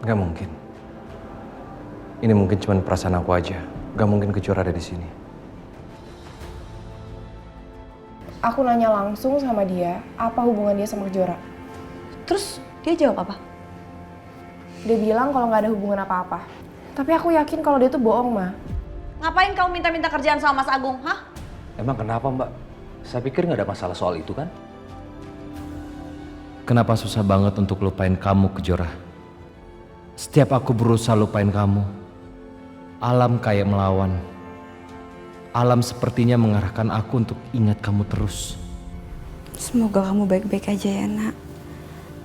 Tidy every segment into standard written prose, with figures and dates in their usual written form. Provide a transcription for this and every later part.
Gak mungkin. Ini mungkin cuma perasaan aku aja. Gak mungkin Kejora ada di sini. Aku nanya langsung sama dia, apa hubungan dia sama Kejora. Terus dia jawab apa? Dia bilang kalau nggak ada hubungan apa-apa. Tapi aku yakin kalau dia tuh bohong, Ma. Ngapain kamu minta-minta kerjaan sama Mas Agung, hah? Emang kenapa, Mbak? Saya pikir nggak ada masalah soal itu kan? Kenapa susah banget untuk lupain kamu, Kejora? Setiap aku berusaha lupain kamu, alam kayak melawan. Alam sepertinya mengarahkan aku untuk ingat kamu terus. Semoga kamu baik-baik aja ya, Nak.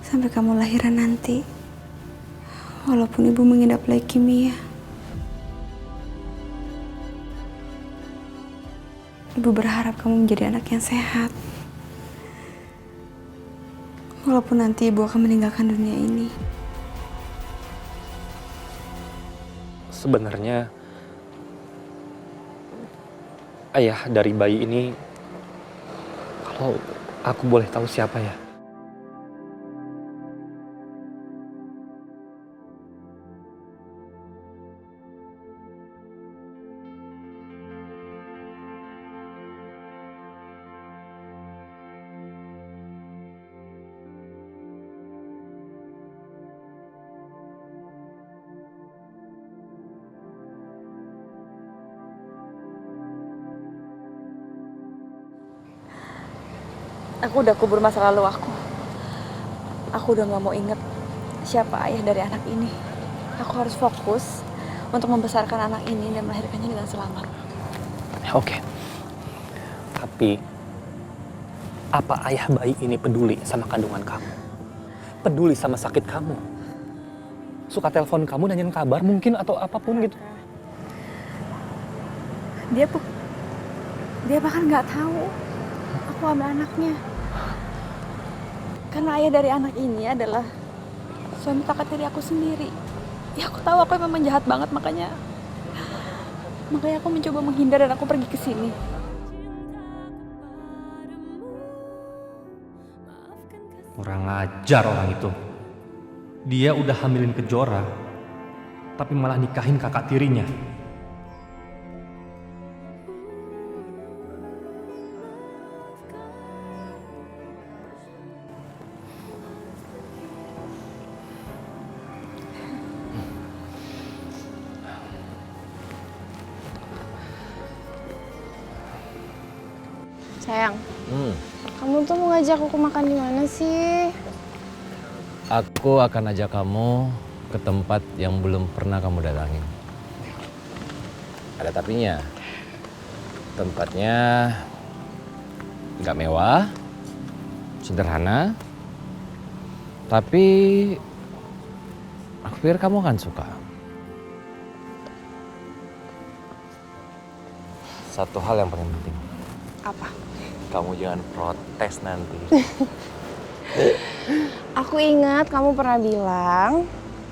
Sampai kamu lahiran nanti. Walaupun ibu mengidap leukemia. Ibu berharap kamu menjadi anak yang sehat. Walaupun nanti ibu akan meninggalkan dunia ini. Sebenarnya ayah dari bayi ini, kalau aku boleh tahu siapa ya? Aku udah kubur masa lalu aku. Aku udah gak mau inget siapa ayah dari anak ini. Aku harus fokus untuk membesarkan anak ini dan melahirkannya dengan selamat. Oke. Tapi, apa ayah bayi ini peduli sama kandungan kamu? Peduli sama sakit kamu? Suka telepon kamu, nanyain kabar mungkin atau apapun gitu? Dia bahkan nggak tahu aku ambil anaknya. Karena ayah dari anak ini adalah suami kakak tiri aku sendiri. Ya aku tahu aku memang jahat banget, makanya aku mencoba menghindar dan aku pergi ke sini. Kurang ajar orang itu. Dia udah hamilin Kejora, tapi malah nikahin kakak tirinya. Sayang, kamu tuh mau ngajak aku makan di mana sih? Aku akan ajak kamu ke tempat yang belum pernah kamu datangin. Ada tapinya. Tempatnya nggak mewah, sederhana, tapi aku pikir kamu akan suka. Satu hal yang paling penting. Apa? Kamu jangan protes nanti. Aku ingat kamu pernah bilang,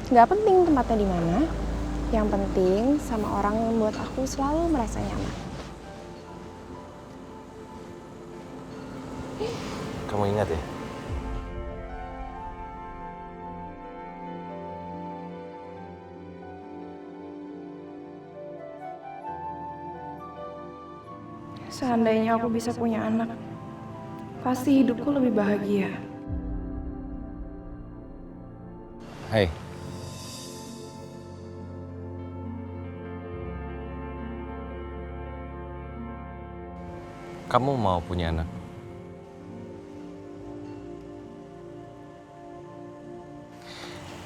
nggak penting tempatnya di mana. Yang penting sama orang yang membuat aku selalu merasa nyaman. Kamu ingat ya? Seandainya aku bisa punya anak, pasti hidupku lebih bahagia. Hei. Kamu mau punya anak?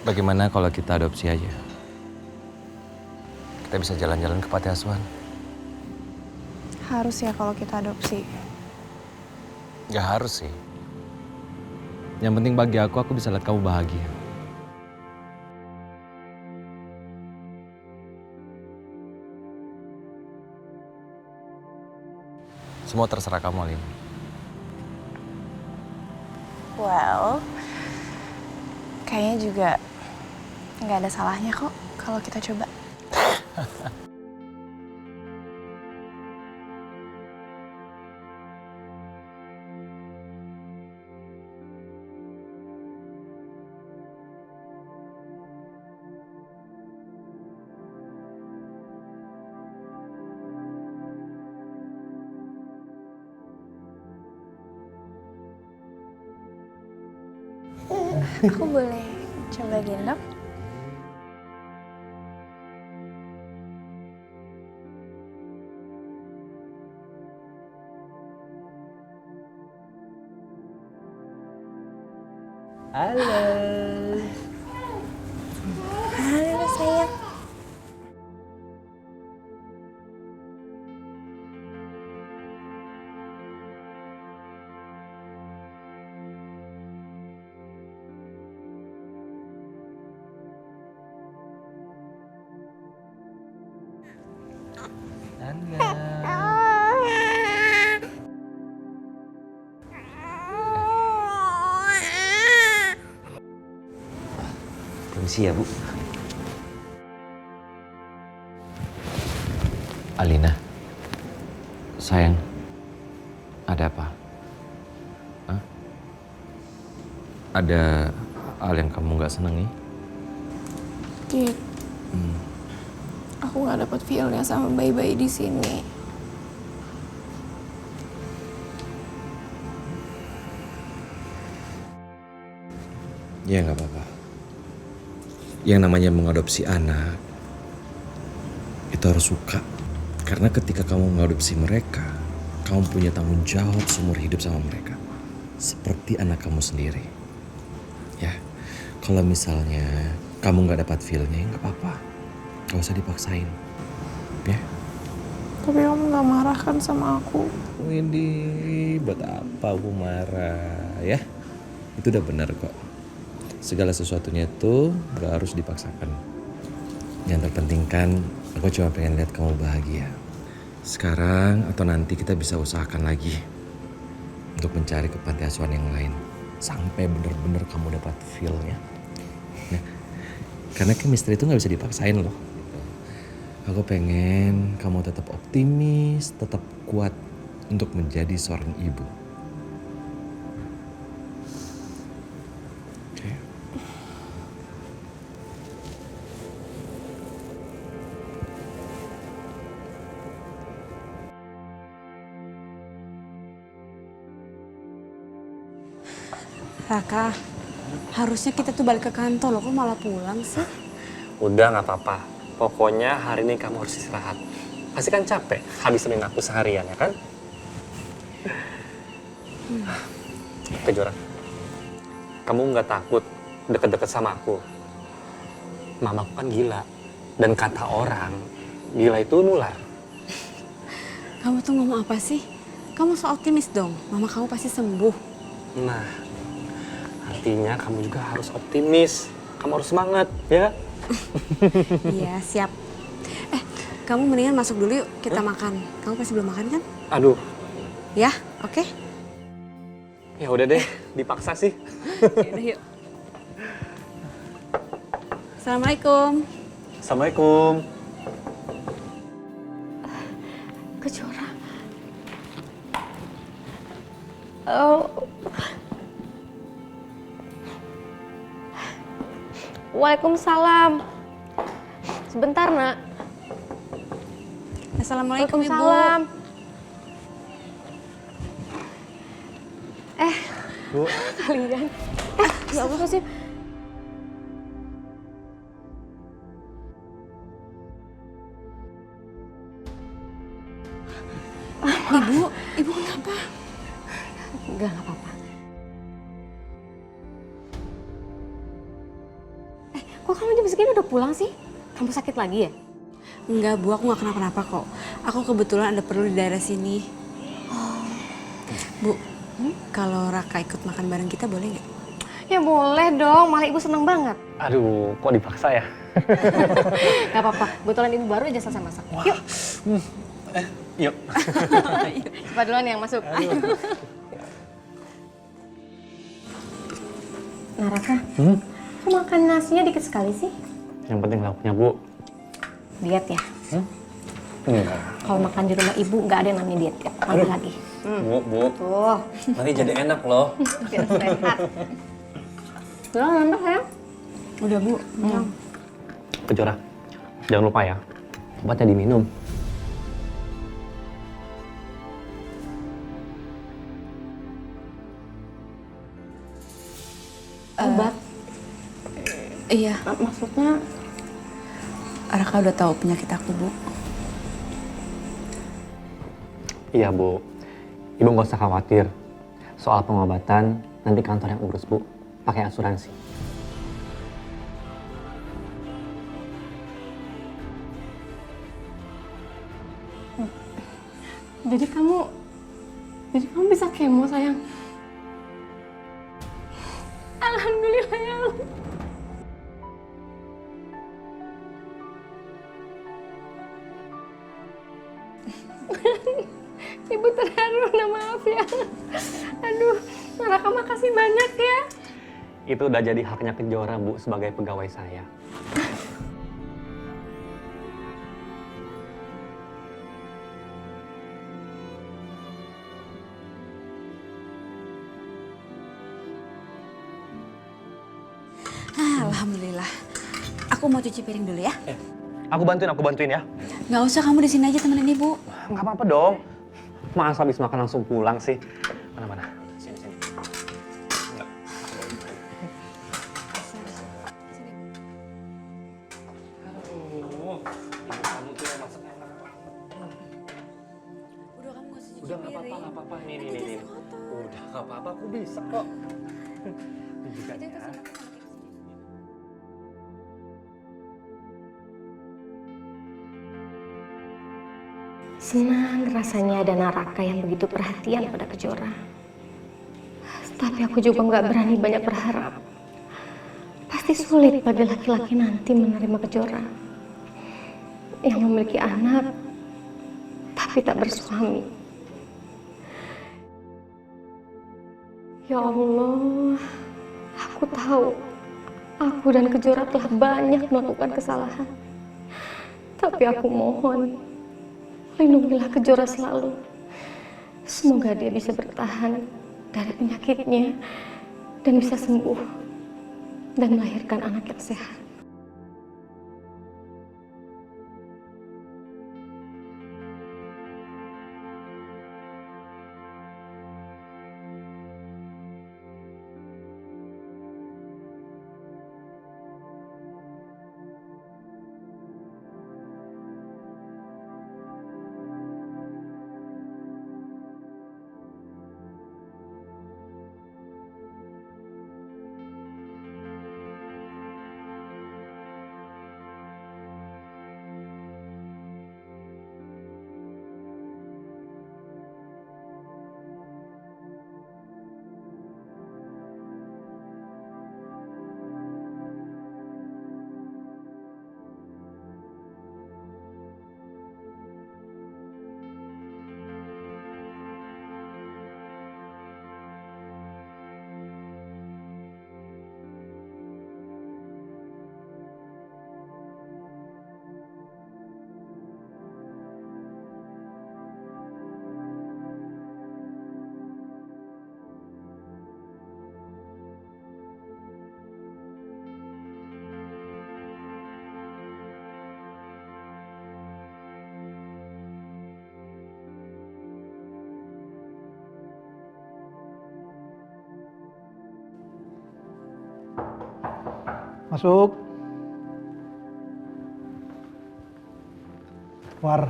Bagaimana kalau kita adopsi aja? Kita bisa jalan-jalan ke panti asuhan. Harus ya kalau kita adopsi. Gak harus sih. Yang penting bagi aku bisa lihat kamu bahagia. Semua terserah kamu, Lin. Well, kayaknya juga nggak ada salahnya kok kalau kita coba. Aku boleh coba gendong? Halo. Halo sayang. Permisi ya, Bu. Alina, sayang, ada apa? Hah? Ada hal yang kamu nggak senangi? Dit, aku nggak dapat feel-nya sama bayi-bayi di sini. Ya nggak apa-apa. Yang namanya mengadopsi anak itu harus suka. Karena ketika kamu mengadopsi mereka, kamu punya tanggung jawab seumur hidup sama mereka. Seperti anak kamu sendiri. Ya, kalau misalnya kamu nggak dapat feel-nya, nggak apa-apa. Gak usah dipaksain. Ya. Tapi kamu nggak marah kan sama aku? Widih, buat apa aku marah ya? Itu udah benar kok. Segala sesuatunya itu gak harus dipaksakan. Yang terpenting kan, aku cuma pengen lihat kamu bahagia. Sekarang atau nanti kita bisa usahakan lagi untuk mencari ke panti asuhan yang lain. Sampai bener-bener kamu dapat feel-nya. Nah, karena chemistry itu gak bisa dipaksain loh. Aku pengen kamu tetap optimis, tetap kuat untuk menjadi seorang ibu. Oke. Raka, harusnya kita tuh balik ke kantor loh, kok malah pulang sih? Udah nggak apa-apa. Pokoknya hari ini kamu harus istirahat. Pasti kan capek habis nemenin aku seharian ya kan? Kejora, kamu nggak takut deket-deket sama aku? Mamaku kan gila. Dan kata orang, gila itu nular. Kamu tuh ngomong apa sih? Kamu so optimis dong, mama kamu pasti sembuh. Nah, artinya kamu juga harus optimis. Kamu harus semangat, ya? Iya, siap. Kamu mendingan masuk dulu yuk, kita makan. Kamu pasti belum makan kan? Aduh, Ya, oke? ya udah deh, dipaksa sih. Yaudah yuk. Assalamualaikum. Assalamualaikum. Kejora. Oh. Waalaikumsalam. Sebentar, Nak. Assalamualaikum, Ibu. Waalaikumsalam. Bu, Kalian. Ya Allah sih. Ibu kenapa? Enggak apa-apa. Kok kamu jam segini udah pulang sih? Kamu sakit lagi ya? Enggak, Bu, aku nggak kenapa-napa kok. Aku kebetulan ada perlu di daerah sini. Bu, kalau Raka ikut makan bareng kita boleh nggak? Ya boleh dong, malah ibu seneng banget. aduh, kok dipaksa ya? Gak apa-apa, kebetulan ibu baru aja selesai masak. Yuk, Yuk. cepat duluan yang masuk. Nah Raka, kok makan nasinya dikit sekali sih? Yang penting lauknya, Bu. Diet ya? Enggak. Kalau makan di rumah ibu nggak ada yang namanya diet ya, lagi-lagi. Bu. Tuh, Nanti jadi enak loh. biar sehat. Udah nambah ya? Udah, Bu. Kejora, jangan lupa ya, obatnya diminum. Obat? Iya, Maksudnya Raka udah tahu penyakit aku, Bu. Iya, Bu. Ibu nggak usah khawatir. Soal pengobatan, nanti kantor yang urus, Bu. Pakai asuransi. jadi kamu bisa kemo, sayang. Alhamdulillah ya Allah. Ibu terharu, maaf ya. Aduh, Raka makasih banyak ya. Itu udah jadi haknya Kejora, Bu, sebagai pegawai saya. Alhamdulillah. Aku mau cuci piring dulu ya. Aku bantuin ya. Nggak usah, kamu di sini aja temenin Ibu. Nggak apa-apa dong. Masa habis makan langsung pulang sih? Mana? Sini. Nggak. Aduh, kamu tuh yang masak enak banget. Udah, kamu nggak usah cuci Udah nggak apa-apa. Nih. Udah nggak apa-apa, aku bisa kok. Ini juga ya. Senang rasanya ada Naraka yang begitu perhatian pada Kejora. Tapi aku juga nggak berani banyak berharap. Pasti sulit bagi laki-laki nanti menerima Kejora yang memiliki anak tapi tak bersuami. Ya Allah, aku tahu aku dan Kejora telah banyak melakukan kesalahan. Tapi aku mohon, lindungilah Kejora selalu. Semoga dia bisa bertahan dari penyakitnya dan bisa sembuh dan melahirkan anak yang sehat. Masuk. War,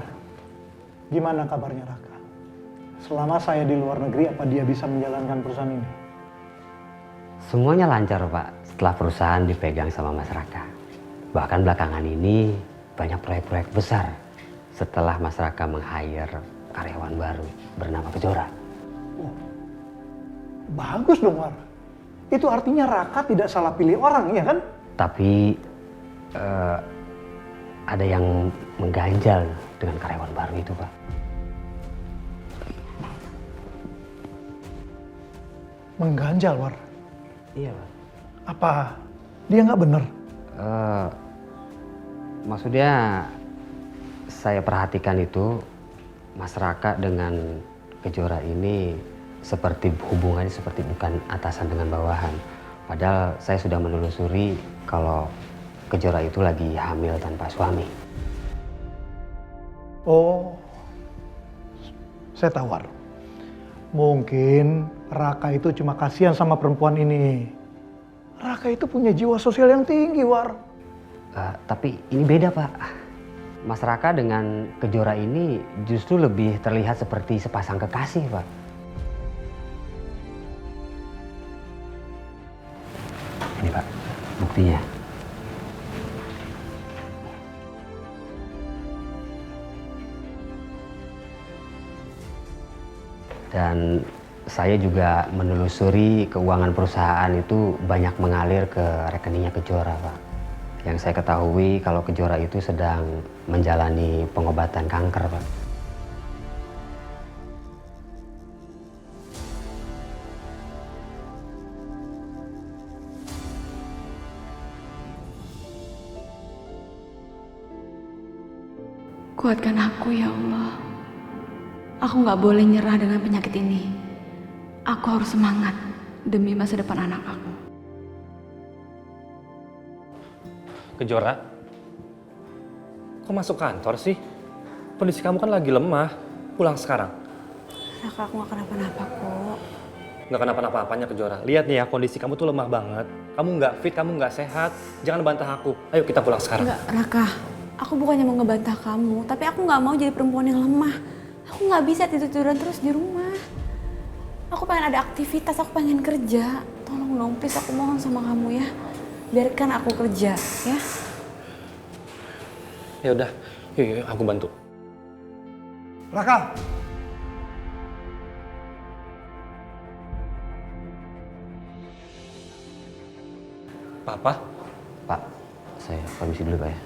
gimana kabarnya Raka? Selama saya di luar negeri, apa dia bisa menjalankan perusahaan ini? Semuanya lancar, Pak, setelah perusahaan dipegang sama Mas Raka. Bahkan belakangan ini banyak proyek-proyek besar setelah Mas Raka meng-hire karyawan baru bernama Kejora. Oh, bagus dong, War. Itu artinya Raka tidak salah pilih orang, ya kan? Tapi ada yang mengganjal dengan karyawan baru itu, Pak. Mengganjal, War. Iya, Pak. Apa dia nggak bener? Maksudnya saya perhatikan itu Mas Raka dengan Kejora ini seperti hubungannya seperti bukan atasan dengan bawahan. Padahal saya sudah menelusuri kalau Kejora itu lagi hamil tanpa suami. Oh, saya tahu, War. Mungkin Raka itu cuma kasihan sama perempuan ini. Raka itu punya jiwa sosial yang tinggi, War. Tapi ini beda, Pak. Mas Raka dengan Kejora ini justru lebih terlihat seperti sepasang kekasih, Pak. Ini, Pak, buktinya. Dan saya juga menelusuri keuangan perusahaan itu banyak mengalir ke rekeningnya Kejora, Pak. Yang saya ketahui kalau Kejora itu sedang menjalani pengobatan kanker, Pak. Kuatkan aku ya Allah. Aku nggak boleh nyerah dengan penyakit ini. Aku harus semangat demi masa depan anak aku. Kejora, kok masuk kantor sih? Kondisi kamu kan lagi lemah. Pulang sekarang. Raka, aku nggak kenapa-napa kok. Nggak kenapa-napanya Kejora. Lihat nih ya, kondisi kamu tuh lemah banget. Kamu nggak fit, kamu nggak sehat. Jangan bantah aku. Ayo kita pulang sekarang. Nggak, Raka. Aku bukannya mau ngebantah kamu, tapi aku nggak mau jadi perempuan yang lemah. Aku nggak bisa tidur-tiduran terus di rumah. Aku pengen ada aktivitas, aku pengen kerja. Tolong dong, please, aku mohon sama kamu ya. Biarkan aku kerja, ya. Ya udah, yuk, aku bantu. Raka! Papa? Pak, saya permisi dulu, Pak ya.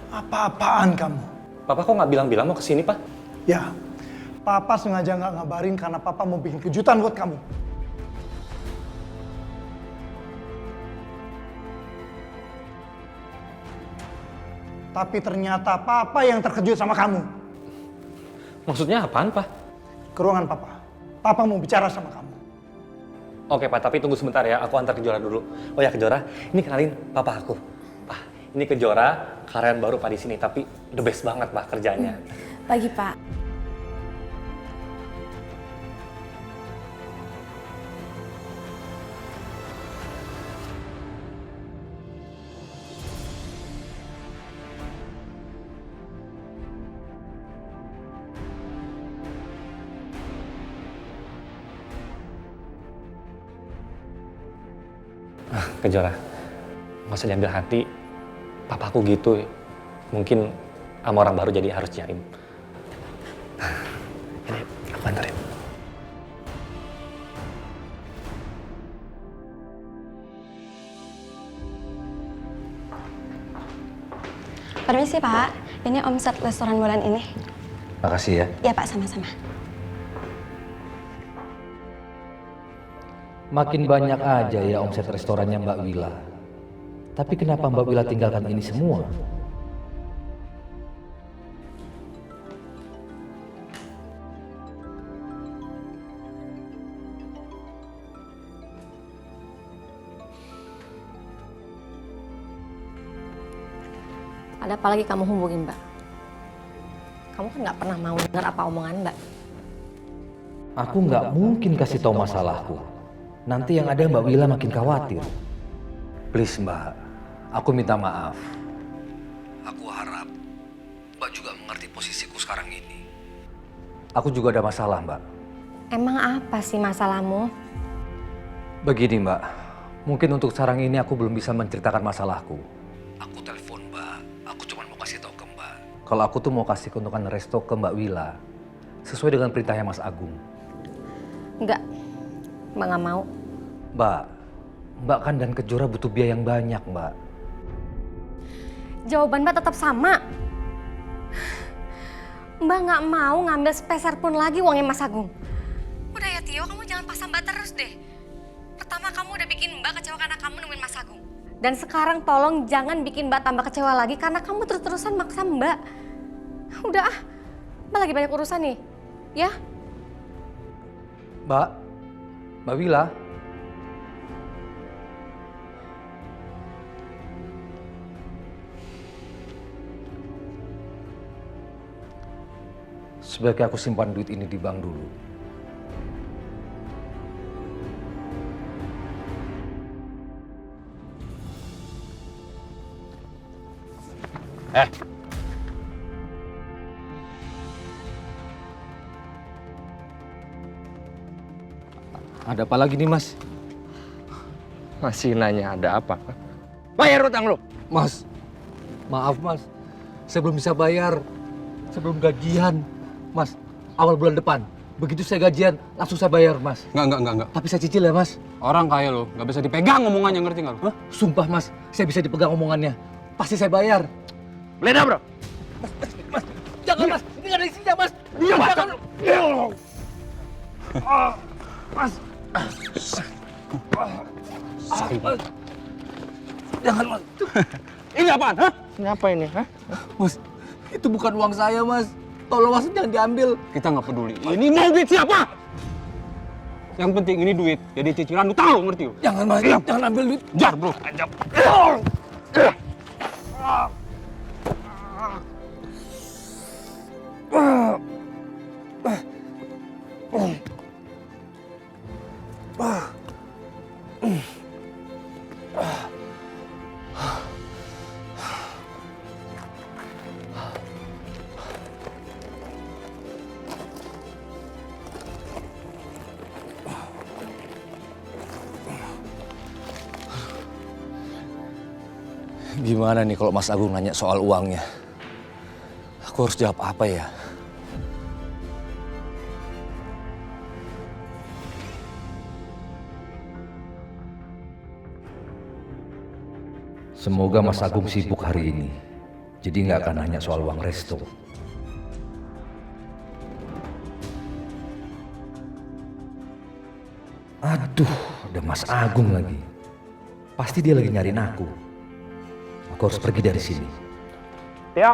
Apa-apaan kamu? Papa kok nggak bilang-bilang mau kesini, Pak? Ya, Papa sengaja nggak ngabarin karena Papa mau bikin kejutan buat kamu. Tapi ternyata Papa yang terkejut sama kamu. Maksudnya apaan, Pak? Ke ruangan Papa. Papa mau bicara sama kamu. Oke, Pak, tapi tunggu sebentar ya. Aku antar Kejora dulu. Oh ya, Kejora, ini kenalin Papa aku. Pak, ini Kejora, karyawan baru Pak di sini, tapi the best banget, Pak, kerjanya. Pagi, Pak. Kejora, nggak usah diambil hati. Papaku gitu, mungkin sama orang baru jadi harus jaim. Ini aku antarin. Permisi Pak, ini omset restoran bulan ini. Makasih ya. Ya Pak, sama-sama. Makin banyak aja ya omset restorannya Mbak Wila. Tapi kenapa Mbak Wila tinggalkan ini semua? Ada apa lagi kamu hubungin Mbak? Kamu kan nggak pernah mau dengar apa omongan Mbak. Aku nggak mungkin kasih tahu masalahku. Nanti yang ada Mbak Wila makin khawatir. Please Mbak, aku minta maaf. Aku harap Mbak juga mengerti posisiku sekarang ini. Aku juga ada masalah Mbak. Emang apa sih masalahmu? Begini Mbak, mungkin untuk sekarang ini aku belum bisa menceritakan masalahku. Aku telepon Mbak, aku cuma mau kasih tahu ke Mbak. Kalau aku tuh mau kasih keuntungan resto ke Mbak Wila, sesuai dengan perintahnya Mas Agung. Enggak, Mbak nggak mau. Mbak kan dan Kejora butuh biaya yang banyak, Mbak. Jawaban Mbak tetap sama. Mbak nggak mau ngambil sepeser pun lagi uangnya Mas Agung. Udah ya Tio, kamu jangan pasang Mbak terus deh. Pertama kamu udah bikin Mbak kecewa karena kamu nemuin Mas Agung. Dan sekarang tolong jangan bikin Mbak tambah kecewa lagi karena kamu terus-terusan maksa Mbak. Udah ah, Mbak lagi banyak urusan nih, ya? Mbak Wila. Sebaiknya aku simpan duit ini di bank dulu. Ada apa lagi nih, Mas? Masih nanya ada apa? Bayar utang lo. Mas, maaf mas, saya belum bisa bayar. Saya belum gajian. Mas, awal bulan depan. Begitu saya gajian, langsung saya bayar, mas. Enggak. Tapi saya cicil ya, mas. Orang kaya lo, nggak bisa dipegang omongannya, ngerti nggak lo? Hah? Sumpah, mas, saya bisa dipegang omongannya. Pasti saya bayar. Beleda, bro. Mas, jangan, mas. Ini nggak ada isinya, mas. Diam, Jangan. Mas. Jangan, mas. Ini apaan, hah? Ini apa ini, hah? Mas, itu bukan uang saya, mas. Tolong mas, jangan diambil. Kita nggak peduli. Ini mau duit siapa? Yang penting ini duit. Jadi cicilan utang lo, ngerti lo? Jangan, mas. Diam. Jangan ambil duit. Jar, bro. Ajab. Gimana nih kalau Mas Agung nanya soal uangnya? Aku harus jawab apa ya? Semoga Mas Agung sibuk hari ini. Jadi nggak akan nanya soal uang resto. Aduh, ada Mas Agung lagi. Pasti dia lagi nyariin aku. Aku harus pergi dari sini. Ya.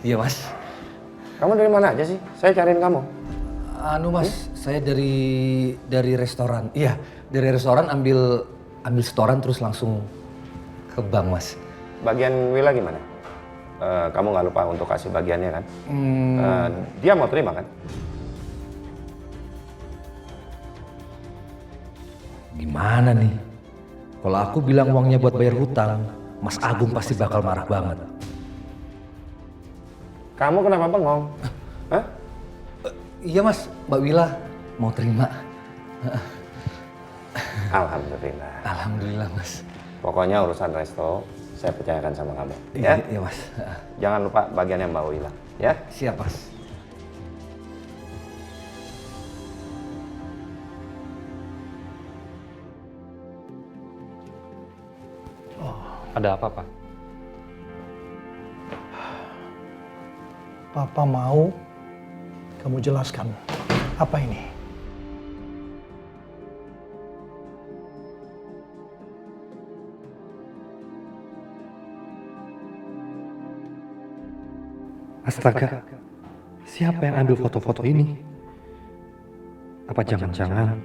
Iya, Mas. Kamu dari mana aja sih? Saya cariin kamu. Anu, Mas, saya dari restoran. Iya, dari restoran ambil setoran terus langsung ke bank, Mas. Bagian Wila gimana? Kamu nggak lupa untuk kasih bagiannya kan? Dia mau terima kan? Gimana nih? Kalau aku bilang uangnya buat bayar hutang, Mas Agung pasti bakal marah banget. Kamu kenapa bengong? Hah? Iya, Mas, Mbak Wila mau terima. Alhamdulillah. Alhamdulillah, Mas. Pokoknya urusan resto saya percayakan sama kamu. Ya? Iya, Mas. Jangan lupa bagiannya Mbak Wila. Ya? Siap, Mas. Ada apa, Pak? Papa mau kamu jelaskan apa ini. Astaga, siapa yang ambil foto-foto ini? Apa jangan-jangan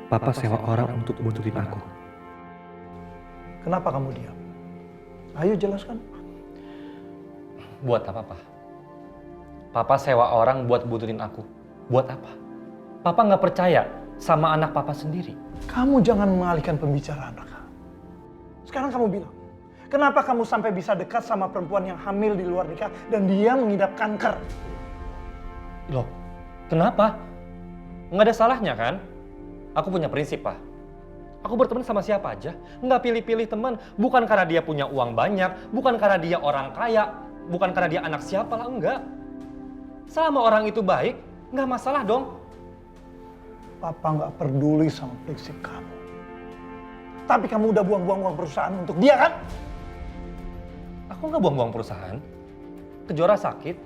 Papa sewa orang untuk buntutin aku? Kenapa kamu diam? Ayo jelaskan. Buat apa, Pak? Papa sewa orang buat buntutin aku. Buat apa? Papa nggak percaya sama anak Papa sendiri. Kamu jangan mengalihkan pembicaraan, Raka. Sekarang kamu bilang, kenapa kamu sampai bisa dekat sama perempuan yang hamil di luar nikah dan dia mengidap kanker? Loh, kenapa? Nggak ada salahnya kan? Aku punya prinsip, Pak. Aku berteman sama siapa aja, nggak pilih-pilih teman. Bukan karena dia punya uang banyak, bukan karena dia orang kaya, bukan karena dia anak siapa lah, enggak. Selama orang itu baik, nggak masalah dong. Papa nggak peduli sama prinsip kamu. Tapi kamu udah buang-buang uang perusahaan untuk dia kan? Aku nggak buang-buang perusahaan. Kejora sakit,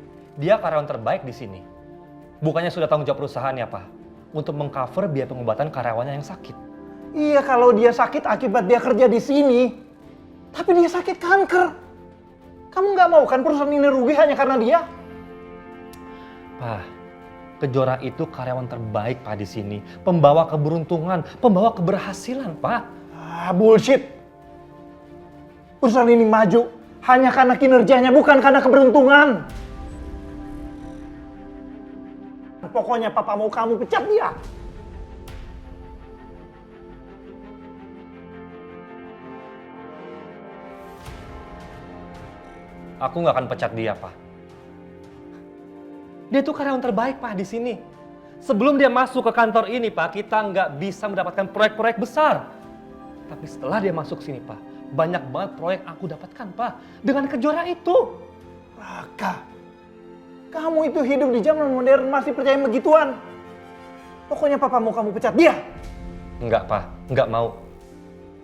dia karyawan terbaik di sini. Bukannya sudah tanggung jawab perusahaan ya, Pak? Untuk mengcover biaya pengobatan karyawannya yang sakit. Iya, kalau dia sakit akibat dia kerja di sini. Tapi dia sakit kanker. Kamu nggak mau kan perusahaan ini rugi hanya karena dia? Pak, Kejora itu karyawan terbaik, Pak, di sini. Pembawa keberuntungan, pembawa keberhasilan, Pak. Ah, bullshit. Perusahaan ini maju hanya karena kinerjanya, bukan karena keberuntungan. Pokoknya Papa mau kamu pecat dia. Aku nggak akan pecat dia, Pak. Dia itu karyawan terbaik, Pak, di sini. Sebelum dia masuk ke kantor ini, Pak, kita nggak bisa mendapatkan proyek-proyek besar. Tapi setelah dia masuk sini, Pak, banyak banget proyek aku dapatkan, Pak. Dengan Kejora itu. Raka, kamu itu hidup di zaman modern masih percaya begituan. Pokoknya papa mau kamu pecat dia. Enggak, Pak. Enggak mau.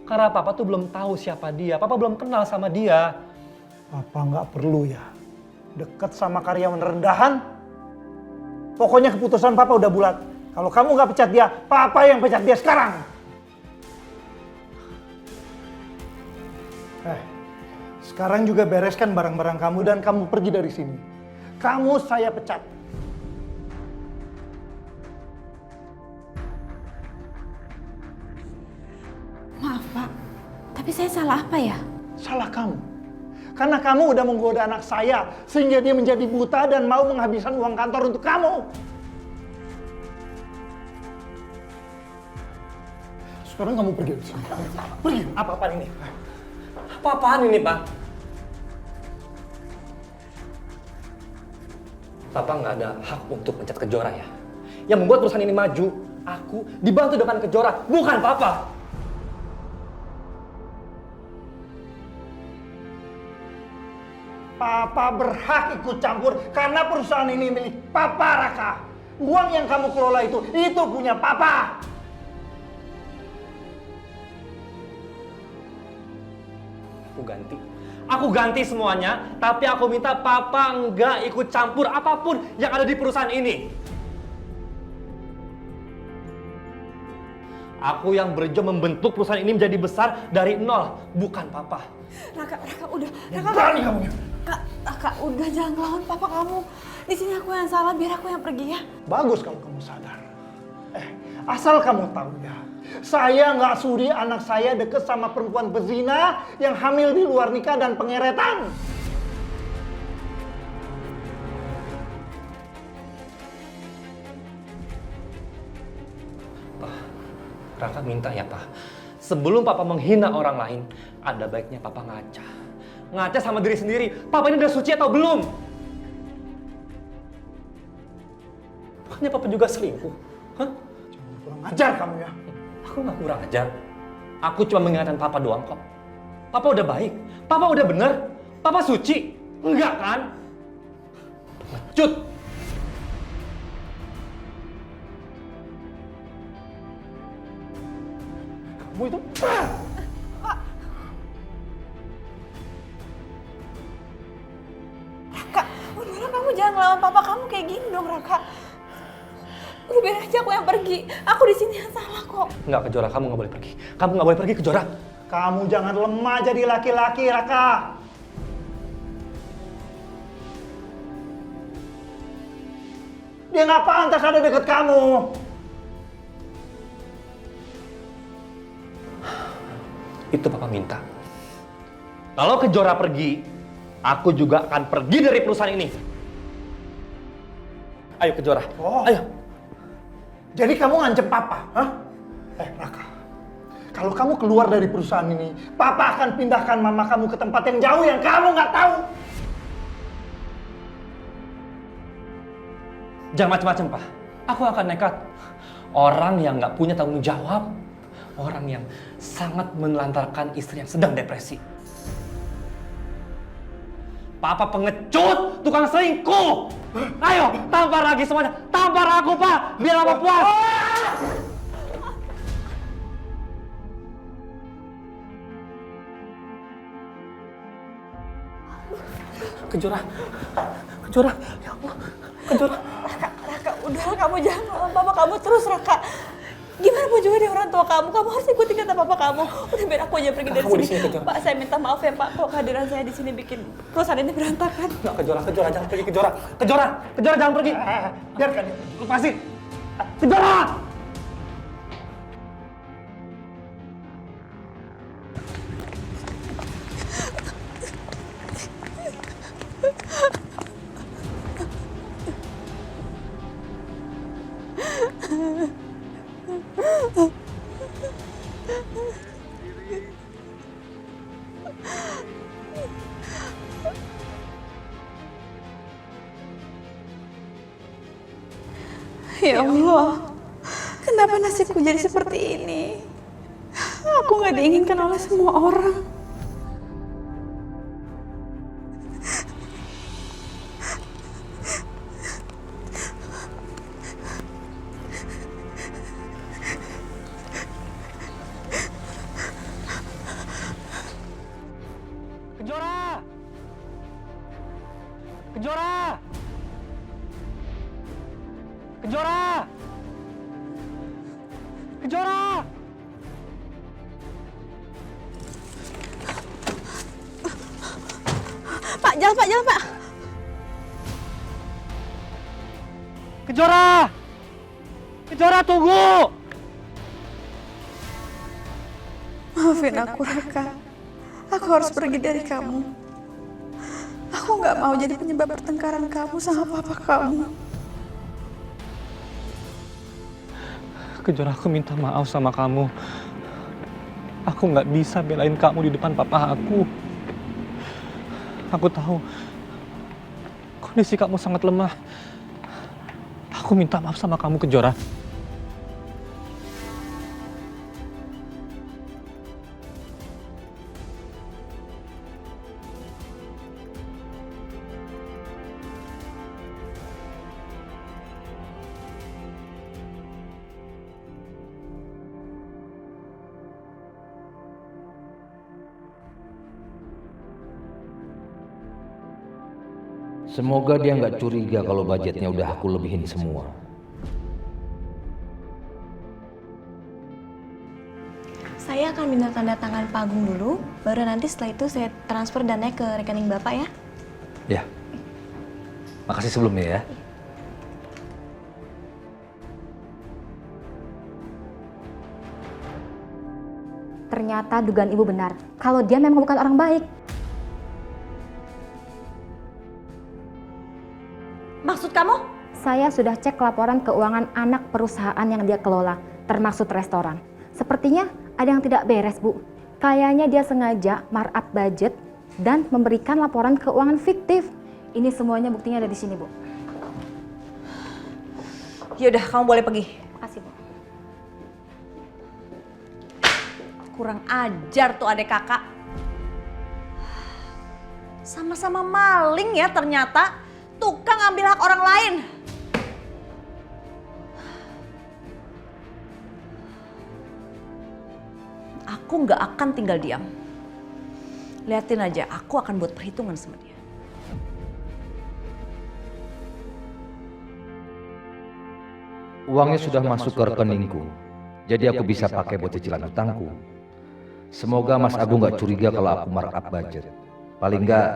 Karena Papa tuh belum tahu siapa dia. Papa belum kenal sama dia. Papa nggak perlu ya dekat sama karyawan rendahan. Pokoknya keputusan Papa udah bulat. Kalau kamu nggak pecat dia, Papa yang pecat dia sekarang. Sekarang juga bereskan barang-barang kamu dan kamu pergi dari sini. Kamu saya pecat. Maaf Pak, tapi saya salah apa ya? Salah kamu. Karena kamu udah menggoda anak saya sehingga dia menjadi buta dan mau menghabiskan uang kantor untuk kamu. Sekarang kamu pergi dari sini. Pergi. Apa-apaan ini? Apa-apaan ini, Pak? Papa nggak ada hak untuk pencet Kejora ya. Yang membuat perusahaan ini maju, aku dibantu depan Kejora, bukan Papa. Papa berhak ikut campur karena perusahaan ini milik Papa, Raka. Uang yang kamu kelola itu punya Papa. Aku ganti semuanya, tapi aku minta Papa nggak ikut campur apapun yang ada di perusahaan ini. Aku yang berjuang membentuk perusahaan ini menjadi besar dari nol, bukan Papa. Raka, udah. Raka, berani kamu ya? Raka, udah jangan lawan Papa kamu. Di sini aku yang salah, biar aku yang pergi ya. Bagus kalau kamu sadar. Asal kamu tahu ya, saya nggak sudi anak saya deket sama perempuan pezina yang hamil di luar nikah dan pengeretan. Raka minta ya, Pak. Sebelum Papa menghina orang lain, ada baiknya Papa ngaca. Ngaca sama diri sendiri. Papa ini udah suci atau belum? Bukannya Papa juga selingkuh? Hah? Jangan kurang ajar kamu ya. Aku nggak kurang ajar. Aku cuma mengingatkan Papa doang kok. Papa udah baik. Papa udah bener. Papa suci. Enggak kan? Pengecut. Kamu itu... Pak. Raka, udahlah kamu jangan ngelawan Papa kamu kayak gini dong, Raka. Udah biar aja aku yang pergi. Aku di sini yang salah kok. Enggak, Kejora, kamu nggak boleh pergi. Kamu nggak boleh pergi, Kejora. Kamu jangan lemah jadi laki-laki, Raka. Dia nggak pantas ada deket kamu. Itu Papa minta. Kalau Kejora pergi, aku juga akan pergi dari perusahaan ini. Ayo Kejora, ayo. Jadi kamu ngancem Papa, hah? Raka, kalau kamu keluar dari perusahaan ini, Papa akan pindahkan mama kamu ke tempat yang jauh yang kamu nggak tahu. Jangan macam-macam, Pak. Aku akan nekat. Orang yang nggak punya tanggung jawab. Orang yang sangat menelantarkan istri yang sedang depresi. Papa pengecut, tukang selingkuh. Ayo, tampar lagi semuanya. Tampar aku, Pak. Biar Papa puas. Kejora. Ya Allah. Kejora. Raka, udahlah kamu jangan ngelawan Papa kamu terus, Raka. Gimana pun juga dia orang tua kamu harus ikutin kata Papa kamu. Udah biar aku aja pergi dari sini. Pak, saya minta maaf ya Pak, kalau kehadiran saya di sini bikin perusahaan ini berantakan. Nggak, Kejora jangan pergi, Kejora jangan pergi. Biarkan dia. Lepasin. Kejora! Ya Allah, kenapa nasibku jadi seperti ini? Aku gak diinginkan oleh semua orang. Kejora! Kejora! Kejora! Kejora! Pak, jalan Pak. Kejora! Kejora, tunggu! Maafin aku, Raka. Aku harus pergi dari kamu. Aku gak mau jadi penyebab pertengkaran kamu sama papa kamu. Kejora, aku minta maaf sama kamu. Aku nggak bisa belain kamu di depan papa aku. Aku tahu kondisi kamu sangat lemah. Aku minta maaf sama kamu, Kejora. Semoga dia nggak curiga kalau budgetnya udah aku lebihin semua. Saya akan minta tanda tangan Pak Agung dulu, baru nanti setelah itu saya transfer dananya ke rekening Bapak ya. Ya. Makasih sebelumnya ya. Ternyata dugaan ibu benar, kalau dia memang bukan orang baik. Maksud kamu? Saya sudah cek laporan keuangan anak perusahaan yang dia kelola, termasuk restoran. Sepertinya ada yang tidak beres, Bu. Kayaknya dia sengaja markup budget dan memberikan laporan keuangan fiktif. Ini semuanya buktinya ada di sini, Bu. Yaudah, kamu boleh pergi. Makasih, Bu. Kurang ajar tuh adek kakak. Sama-sama maling ya ternyata. Tukang ambil hak orang lain. Aku nggak akan tinggal diam. Liatin aja, aku akan buat perhitungan sama dia. Uangnya sudah masuk ke rekeningku, jadi aku bisa pakai buat cicilan hutangku. Semoga Mas Agung nggak curiga kalau aku markup budget. Paling nggak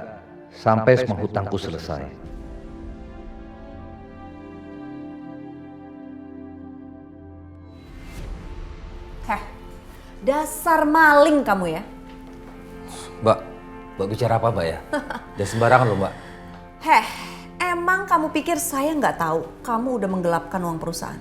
sampai semua hutangku selesai. Dasar maling kamu ya. Mbak bicara apa Mbak ya? Jangan sembarangan loh Mbak. Emang kamu pikir saya nggak tahu kamu udah menggelapkan uang perusahaan?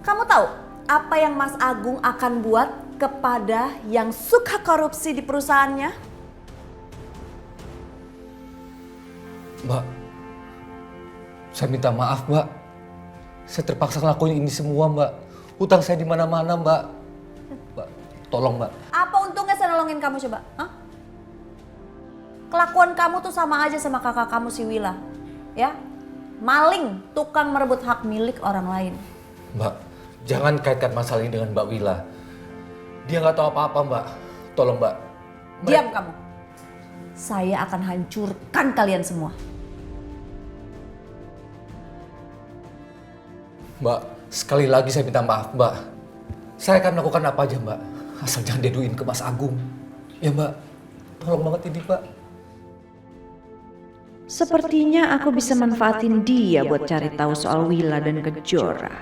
Kamu tahu apa yang Mas Agung akan buat kepada yang suka korupsi di perusahaannya? Mbak, saya minta maaf Mbak. Saya terpaksa ngelakuin ini semua Mbak. Hutang saya di mana-mana Mbak. Mbak, tolong Mbak. Apa untungnya saya nolongin kamu coba? Hah? Kelakuan kamu tuh sama aja sama kakak kamu si Wila. Ya? Maling, tukang merebut hak milik orang lain. Mbak, jangan kaitkan masalah ini dengan Mbak Wila. Dia nggak tahu apa-apa Mbak. Tolong Mbak. Diam kamu. Saya akan hancurkan kalian semua. Mbak, sekali lagi saya minta maaf Mbak. Saya akan melakukan apa aja Mbak. Asal jangan diaduin ke Mas Agung. Ya Mbak, tolong banget ini Mbak. Sepertinya aku bisa manfaatin dia buat cari tahu soal Wila dan Kejora.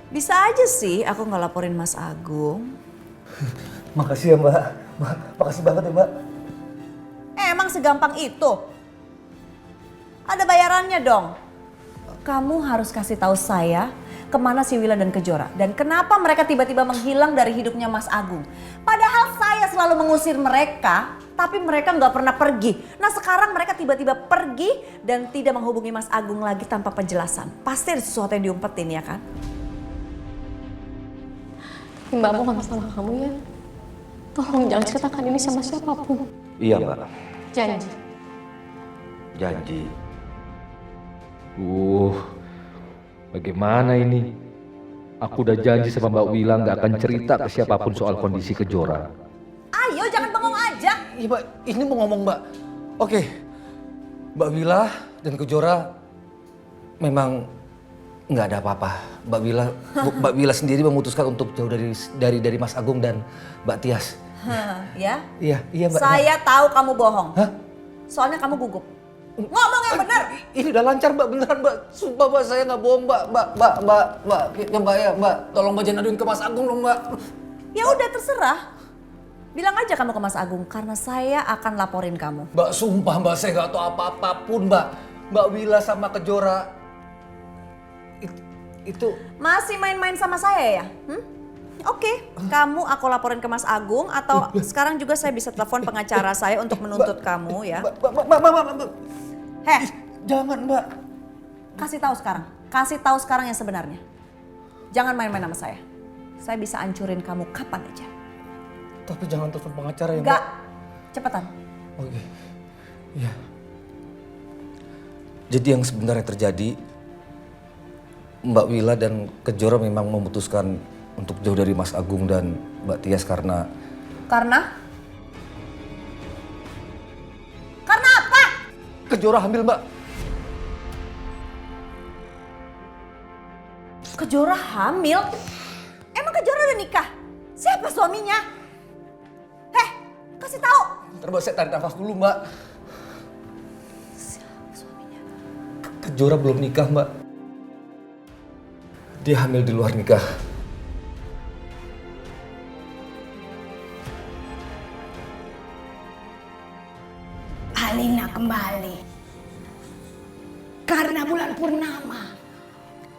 Bisa aja sih aku nggak laporin Mas Agung. Makasih ya Mbak. Makasih banget ya Mbak. Emang segampang itu? Ada bayarannya dong. Kamu harus kasih tahu saya kemana si Wila dan Kejora. Dan kenapa mereka tiba-tiba menghilang dari hidupnya Mas Agung. Padahal saya selalu mengusir mereka, tapi mereka nggak pernah pergi. Nah sekarang mereka tiba-tiba pergi dan tidak menghubungi Mas Agung lagi tanpa penjelasan. Pasti ada sesuatu yang diumpetin ya kan? Mbak mohon sama kamu ya. Tolong jangan ceritakan ini sama siapapun. Iya, Mbak. Janji. Janji. Bagaimana ini? Aku udah janji sama Mbak Wila nggak akan cerita ke siapapun soal kondisi Kejora. Ayo jangan bengong aja. Iya Mbak, ini mau ngomong Mbak. Oke, Mbak Wila dan Kejora memang nggak ada apa-apa. Mbak Wila sendiri memutuskan untuk jauh dari Mas Agung dan Mbak Tias. Ya? Iya Mbak. Saya tahu kamu bohong. Hah? Soalnya kamu gugup. Ngomong yang benar. Ini udah lancar Mbak, beneran Mbak. Sumpah Mbak, saya nggak bohong Mbak. Mbak, tolong Mbak jangan aduin ke Mas Agung dong Mbak. Ya udah terserah. Bilang aja kamu ke Mas Agung karena saya akan laporin kamu. Mbak, sumpah Mbak, saya nggak tahu apa-apapun Mbak. Mbak Wila sama Kejora itu masih main-main sama saya ya? Oke, kamu aku laporin ke Mas Agung atau sekarang juga saya bisa telepon pengacara saya untuk menuntut kamu ya. Mbak. Heh, Jangan Mbak. kasih tahu sekarang yang sebenarnya. Jangan main-main sama saya. Saya bisa hancurin kamu kapan aja. Tapi jangan telepon pengacara ya Mbak. Enggak, cepetan. Oke, iya. Jadi yang sebenarnya terjadi, Mbak Wila dan Kejora memang memutuskan untuk jauh dari Mas Agung dan Mbak Tias karena... Karena apa? Kejora hamil Mbak. Kejora hamil? Emang Kejora udah nikah? Siapa suaminya? Kasih tahu. Ntar Mbak, saya tarik nafas dulu Mbak. Siapa suaminya? Kejora belum nikah Mbak. Dia hamil di luar nikah. Alina kembali. Karena bulan purnama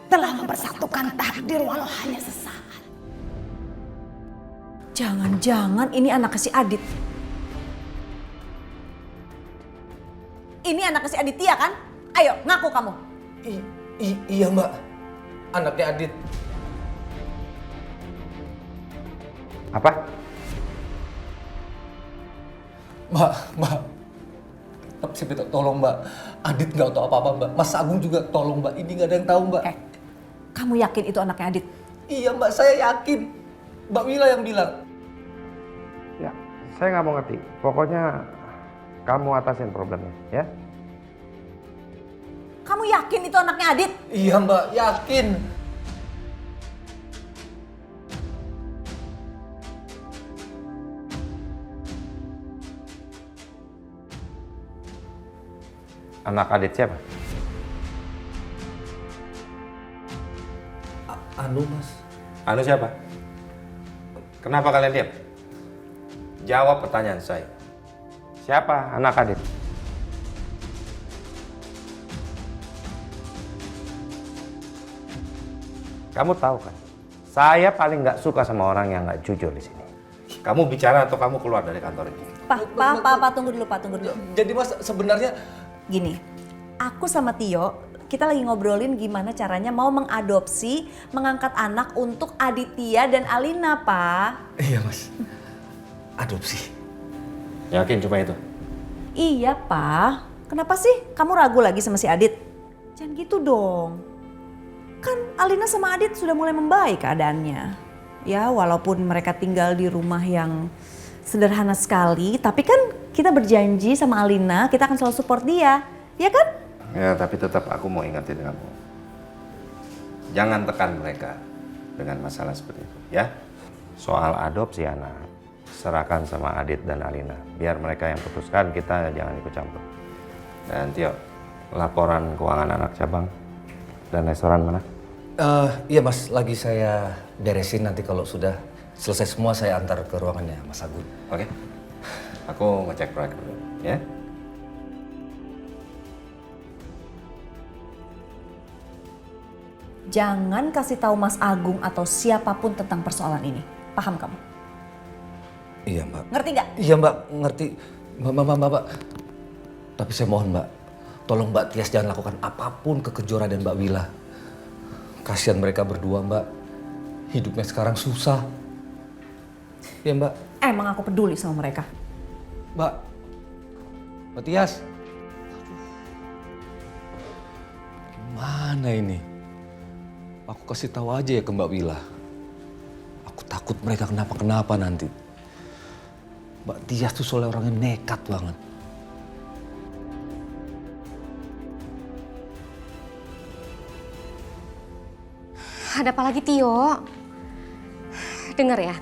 telah mempersatukan takdir walau hanya sesaat. Jangan-jangan ini anaknya si Adit. Ini anaknya si Aditya kan? Ayo, ngaku kamu. Iya Mbak, anaknya Adit. Apa? Mbak. Tapi saya minta tolong Mbak. Adit nggak tahu apa-apa Mbak. Mas Agung juga tolong Mbak. Ini nggak ada yang tahu Mbak. Kamu yakin itu anaknya Adit? Iya Mbak, saya yakin. Mbak Wila yang bilang. Ya, saya nggak mau ngerti. Pokoknya kamu atasin problemnya, ya? Kamu yakin itu anaknya Adit? Iya Mbak, yakin. Anak Adit siapa? Anu Mas. Anu siapa? Kenapa kalian diam? Jawab pertanyaan saya. Siapa anak Adit? Kamu tahu kan? Saya paling nggak suka sama orang yang nggak jujur di sini. Kamu bicara atau kamu keluar dari kantor ini? Pak, tunggu dulu. Jadi Mas, sebenarnya gini, aku sama Tio, kita lagi ngobrolin gimana caranya mau mengadopsi, mengangkat anak untuk Aditya dan Alina, Pak. Iya Mas, adopsi. Yakin cuma itu? Iya, Pak. Kenapa sih kamu ragu lagi sama si Adit? Jangan gitu dong. Kan Alina sama Adit sudah mulai membaik keadaannya. Ya, walaupun mereka tinggal di rumah yang sederhana sekali, tapi kan kita berjanji sama Alina, kita akan selalu support dia. Ya kan? Ya, tapi tetap aku mau ingetin kamu. Jangan tekan mereka dengan masalah seperti itu, ya. Soal adopsi anak, serahkan sama Adit dan Alina. Biar mereka yang putuskan, kita jangan ikut campur. Dan Tio, laporan keuangan anak cabang dan restoran mana? Iya Mas, lagi saya beresin, nanti kalau sudah selesai semua saya antar ke ruangannya Mas Agung. Oke. Aku ngecek proyek dulu, ya. Jangan kasih tahu Mas Agung atau siapapun tentang persoalan ini. Paham kamu? Iya Mbak. Ngerti nggak? Iya Mbak, ngerti. Mbak. Tapi saya mohon Mbak, tolong Mbak Tias jangan lakukan apapun ke Kejora dan Mbak Wila. Kasihan mereka berdua Mbak. Hidupnya sekarang susah. Iya Mbak. Emang aku peduli sama mereka. Mbak Tias. Gimana ini? Aku kasih tahu aja ya ke Mbak Wila. Aku takut mereka kenapa-kenapa nanti. Mbak Tias tuh soalnya orangnya nekat banget. Ada apa lagi Tio? Dengar ya,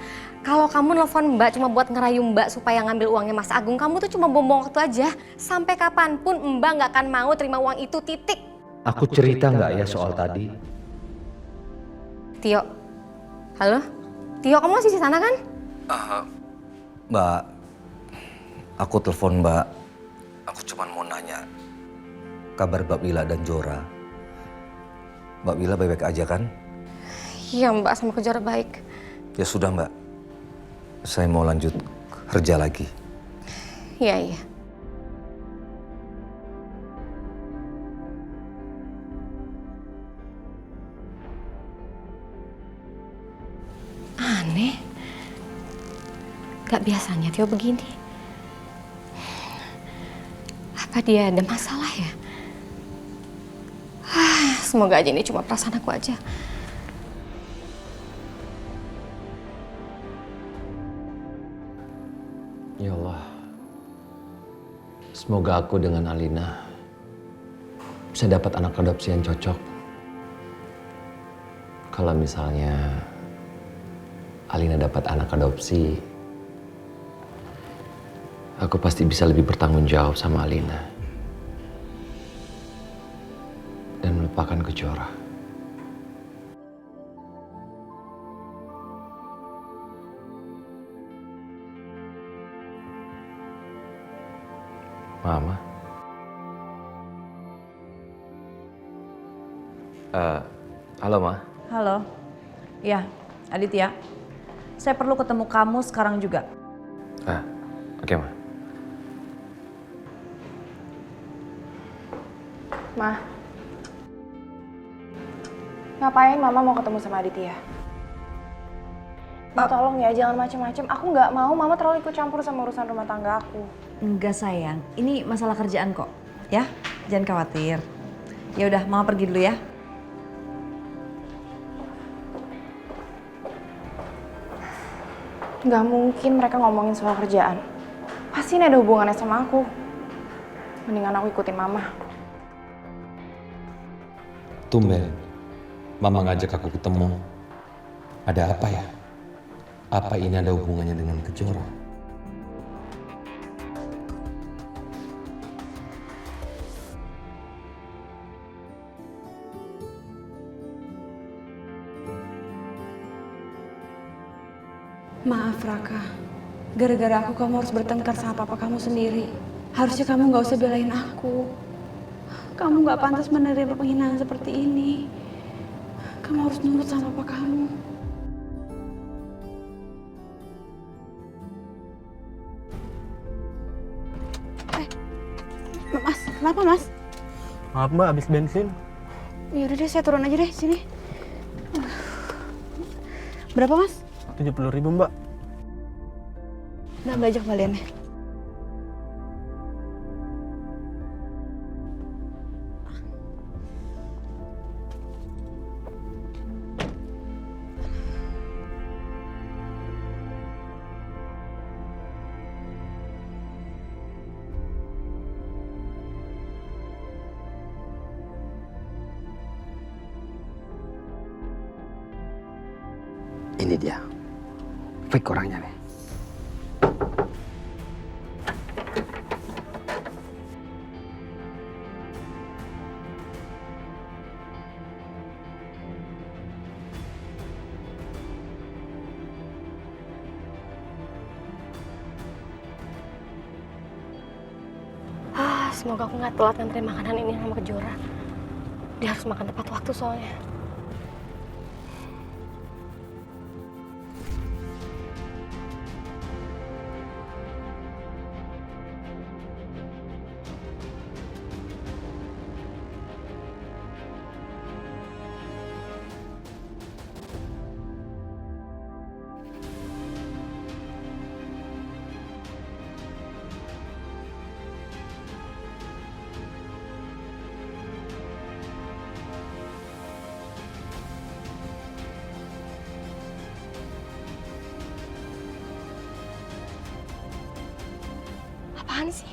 kalau kamu nelfon Mbak cuma buat ngerayu Mbak supaya ngambil uangnya Mas Agung, kamu tuh cuma buang-buang waktu aja. Sampai kapanpun Mbak nggak akan mau terima uang itu, titik. Aku cerita nggak ya soal tadi? Tio, halo? Tio, kamu masih di sana kan? Mbak, aku telepon Mbak. Aku cuma mau nanya kabar Mbak Wila dan Jora. Mbak Wila baik-baik aja kan? Iya Mbak, sama Kejora baik. Ya sudah Mbak, saya mau lanjut kerja lagi. Iya. Aneh. Gak biasanya Tio begini. Apa dia ada masalah ya? Semoga aja ini cuma perasaan aku aja. Ya Allah, semoga aku dengan Alina bisa dapat anak adopsi yang cocok. Kalau misalnya Alina dapat anak adopsi, aku pasti bisa lebih bertanggung jawab sama Alina dan melupakan Kejora. Mama. Halo, Ma. Halo. Ya, Aditya. Saya perlu ketemu kamu sekarang juga. Oke, Ma. Ma. Ngapain Mama mau ketemu sama Aditya? Tolong ya, jangan macem-macem. Aku nggak mau Mama terlalu ikut campur sama urusan rumah tangga aku. Enggak sayang, ini masalah kerjaan kok. Ya, jangan khawatir. Ya udah, Mama pergi dulu ya. Nggak mungkin mereka ngomongin soal kerjaan. Pasti ini ada hubungannya sama aku. Mendingan aku ikutin Mama. Tumben, Mama ngajak aku ketemu. Ada apa ya? Apa ini ada hubungannya dengan Kejora? Maaf Raka, gara-gara aku kamu harus bertengkar sama papa kamu sendiri. Harusnya kamu nggak usah belain aku. Kamu nggak pantas menerima penghinaan seperti ini. Kamu harus nurut sama papa kamu. Mas, kenapa Mas? Maaf Mbak, habis bensin. Yaudah deh, saya turun aja deh sini. Berapa Mas? 70.000 Mbak. Udah ambil aja kembaliannya. Ini dia, fake orangnya nih. Semoga aku nggak telat nganterin makanan ini sama Kejora. Dia harus makan tepat waktu soalnya. apaan sih?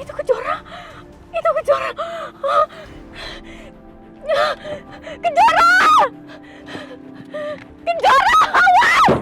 Itu Kejora! Itu Kejora! Kejora! Kejora! Awas!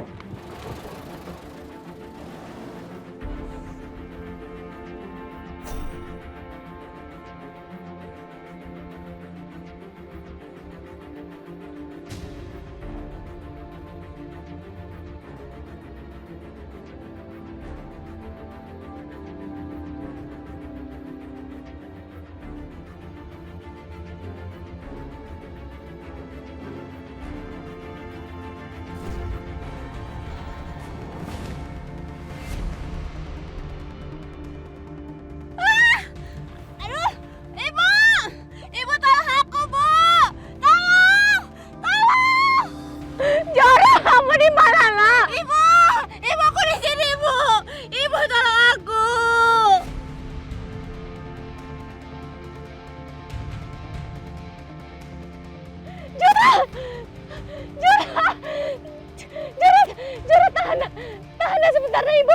Tahan sebentar, ibu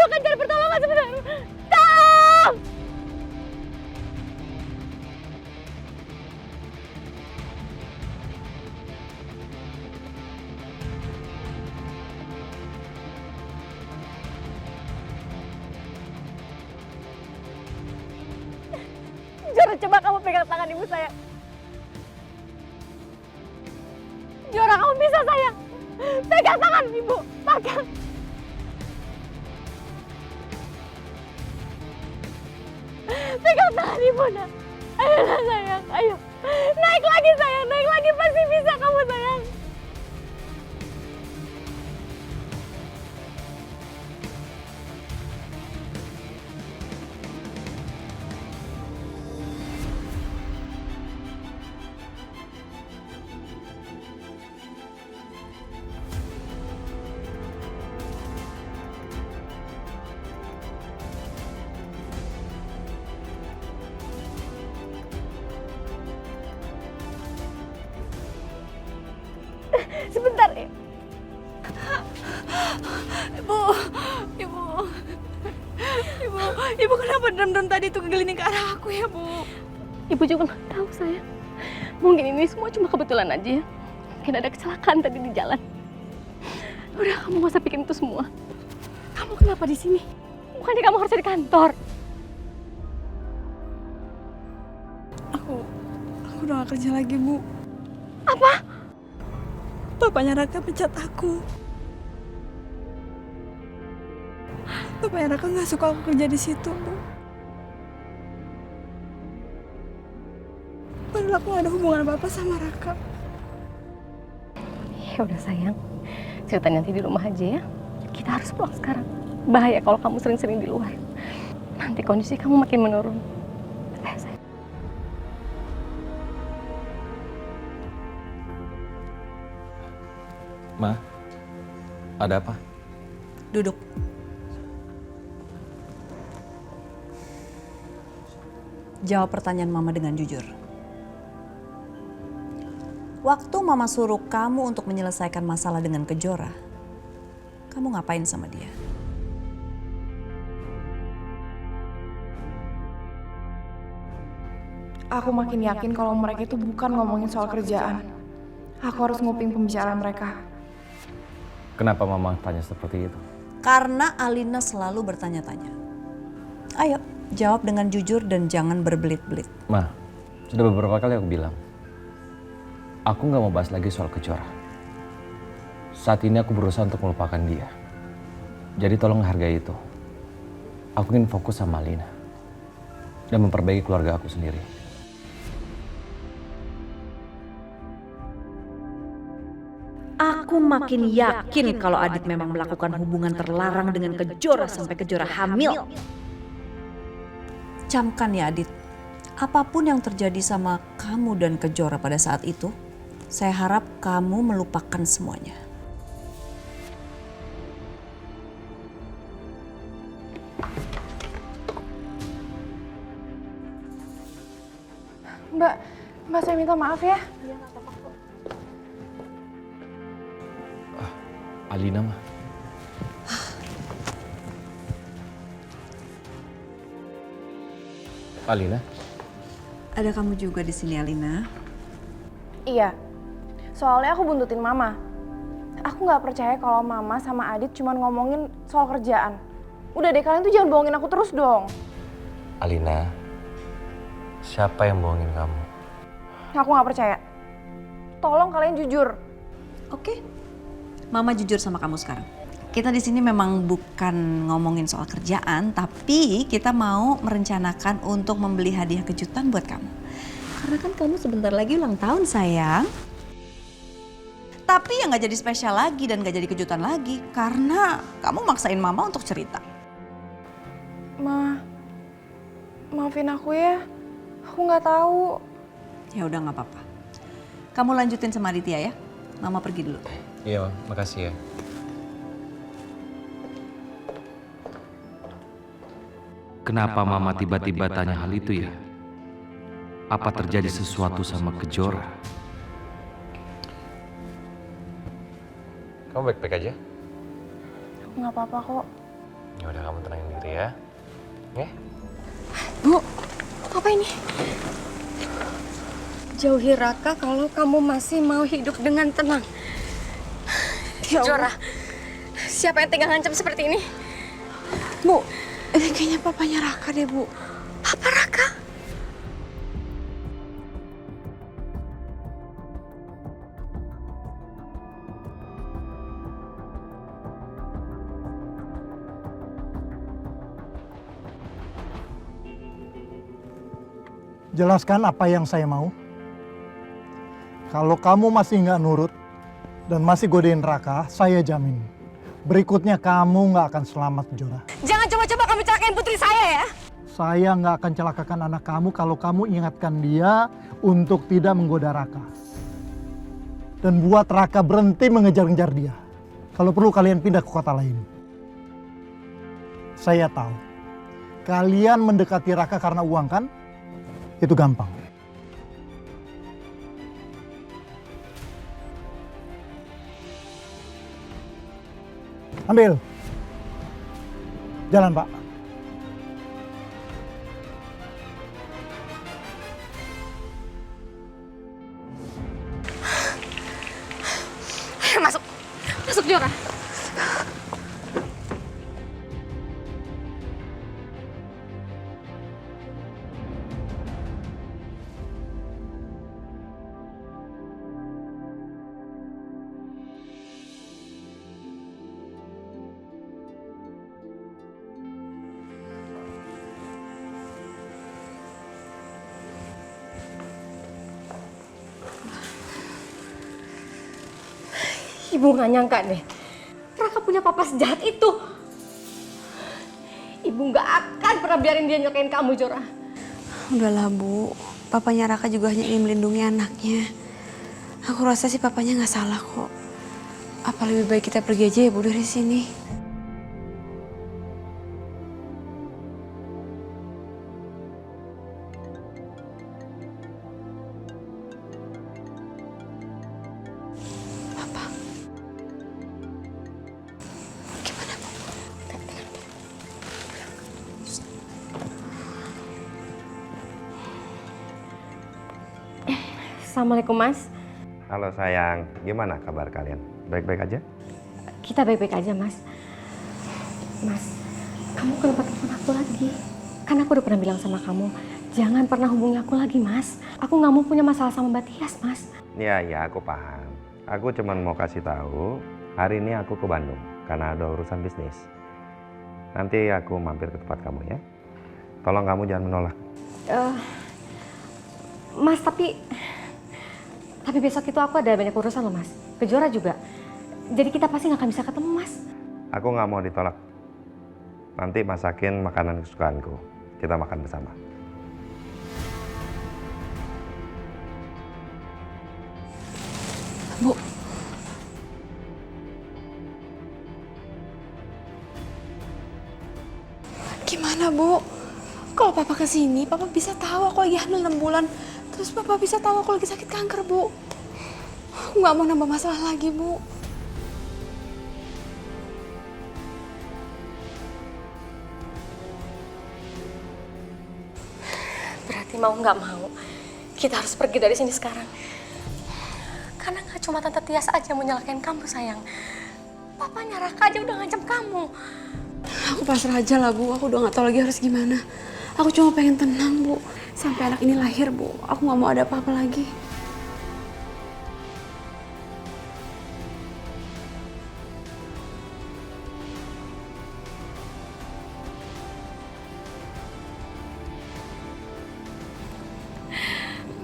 akan cari pertolongan sebentar. Tolong! Jora, coba kamu pegang tangan ibu saya. Jora, kamu bisa sayang. Pegang tangan ibu, pegang. Pegang tangan ibu, nak. Ayolah sayang, ayo. Naik lagi sayang, naik lagi. Pasti bisa kamu sayang. Sebentar ya. Ibu kenapa drum-drum tadi itu kegelining ke arah aku ya, Bu? Ibu juga nggak tahu sayang. Mungkin ini semua cuma kebetulan aja ya. Mungkin ada kecelakaan tadi di jalan. Udah, kamu nggak usah pikirin itu semua. Kamu kenapa di sini? Bukannya kamu harusnya di kantor? Aku udah gak kerja lagi, Bu. Apa? Bapaknya Raka pecat aku. Bapaknya Raka nggak suka aku kerja di situ, Bu. Padahal aku gak ada hubungan apa-apa sama Raka. Ya udah sayang, cerita nanti di rumah aja ya. Kita harus pulang sekarang. Bahaya kalau kamu sering-sering di luar. Nanti kondisi kamu makin menurun. Ayo sayang. Ma, ada apa? Duduk. Jawab pertanyaan Mama dengan jujur. Waktu Mama suruh kamu untuk menyelesaikan masalah dengan Kejora, kamu ngapain sama dia? Aku makin yakin kalau mereka itu bukan ngomongin soal kerjaan. Aku harus nguping pembicaraan mereka. Kenapa Mama tanya seperti itu? Karena Alina selalu bertanya-tanya. Ayo, jawab dengan jujur dan jangan berbelit-belit. Ma, sudah beberapa kali aku bilang, aku nggak mau bahas lagi soal Kejora. Saat ini aku berusaha untuk melupakan dia. Jadi tolong hargai itu. Aku ingin fokus sama Alina dan memperbaiki keluarga aku sendiri. Aku makin yakin kalau Adit memang melakukan hubungan terlarang dengan Kejora sampai Kejora hamil. Camkan ya Adit, apapun yang terjadi sama kamu dan Kejora pada saat itu, saya harap kamu melupakan semuanya. Mbak, saya minta maaf ya. Alina mah. Alina? Ada kamu juga di sini, Alina. Iya, soalnya aku buntutin Mama. Aku nggak percaya kalau Mama sama Adit cuma ngomongin soal kerjaan. Udah deh, kalian tuh jangan bohongin aku terus dong. Alina, siapa yang bohongin kamu? Aku nggak percaya. Tolong kalian jujur. Oke, Mama jujur sama kamu sekarang. Kita di sini memang bukan ngomongin soal kerjaan, tapi kita mau merencanakan untuk membeli hadiah kejutan buat kamu. Karena kan kamu sebentar lagi ulang tahun, sayang. Tapi ya nggak jadi spesial lagi dan nggak jadi kejutan lagi karena kamu maksain Mama untuk cerita. Maafin aku ya. Aku nggak tahu. Ya udah nggak apa-apa. Kamu lanjutin sama Aditya ya. Mama pergi dulu. Iya, makasih ya. Kenapa Mama tiba-tiba tanya hal itu ya? Apa terjadi sesuatu sama Kejora? Kamu baik-baik aja? Aku nggak apa-apa kok. Ya udah, kamu tenangin diri ya. Ya? Bu, apa ini? Jauhi Raka kalau kamu masih mau hidup dengan tenang. Kejora, siapa yang tega ngancam seperti ini? Bu, ini kayaknya papanya Raka deh, Bu. Apa Raka? Jelaskan apa yang saya mau. Kalau kamu masih nggak nurut dan masih godain Raka, saya jamin berikutnya kamu nggak akan selamat, Kejora. Jangan coba-coba kamu celakain putri saya ya. Saya nggak akan celakakan anak kamu kalau kamu ingatkan dia untuk tidak menggoda Raka. Dan buat Raka berhenti mengejar-ngejar dia. Kalau perlu kalian pindah ke kota lain. Saya tahu, kalian mendekati Raka karena uang kan? Itu gampang. Ambil. Jalan, Pak. Masuk. Masuk, Jora. Ibu gak nyangka deh, Raka punya papa sejahat itu. Ibu gak akan pernah biarin dia nyelakain kamu, Jora. Udahlah, Bu. Papanya Raka juga hanya ingin melindungi anaknya. Aku rasa sih papanya nggak salah kok. Apa lebih baik kita pergi aja ya, Bu, dari sini? Assalamualaikum, Mas. Halo sayang, gimana kabar kalian? Baik-baik aja? Kita baik-baik aja, Mas. Mas, kamu kenapa telepon aku lagi? Kan aku udah pernah bilang sama kamu, jangan pernah hubungi aku lagi, Mas. Aku nggak mau punya masalah sama Mbak Tias, Mas. Iya, aku paham. Aku cuman mau kasih tahu, hari ini aku ke Bandung karena ada urusan bisnis. Nanti aku mampir ke tempat kamu ya. Tolong kamu jangan menolak. Mas, tapi besok itu aku ada banyak urusan loh, Mas. Kejora juga. Jadi kita pasti nggak akan bisa ketemu, Mas. Aku nggak mau ditolak. Nanti masakin makanan kesukaanku. Kita makan bersama. Bu. Gimana, Bu? Kalau papa kesini, papa bisa tahu aku lagi hamil 6 bulan. Terus Papa bisa tahu aku lagi sakit kanker, Bu. Aku nggak mau nambah masalah lagi, Bu. Berarti mau nggak mau, kita harus pergi dari sini sekarang. Karena nggak cuma Tante Tias aja yang mau nyalakain kamu, sayang. Papanya Raka aja udah ngancam kamu. Aku pasrah aja lah, Bu. Aku udah nggak tahu lagi harus gimana. Aku cuma pengen tenang, Bu. Sampai anak ini lahir, Bu. Aku nggak mau ada apa-apa lagi.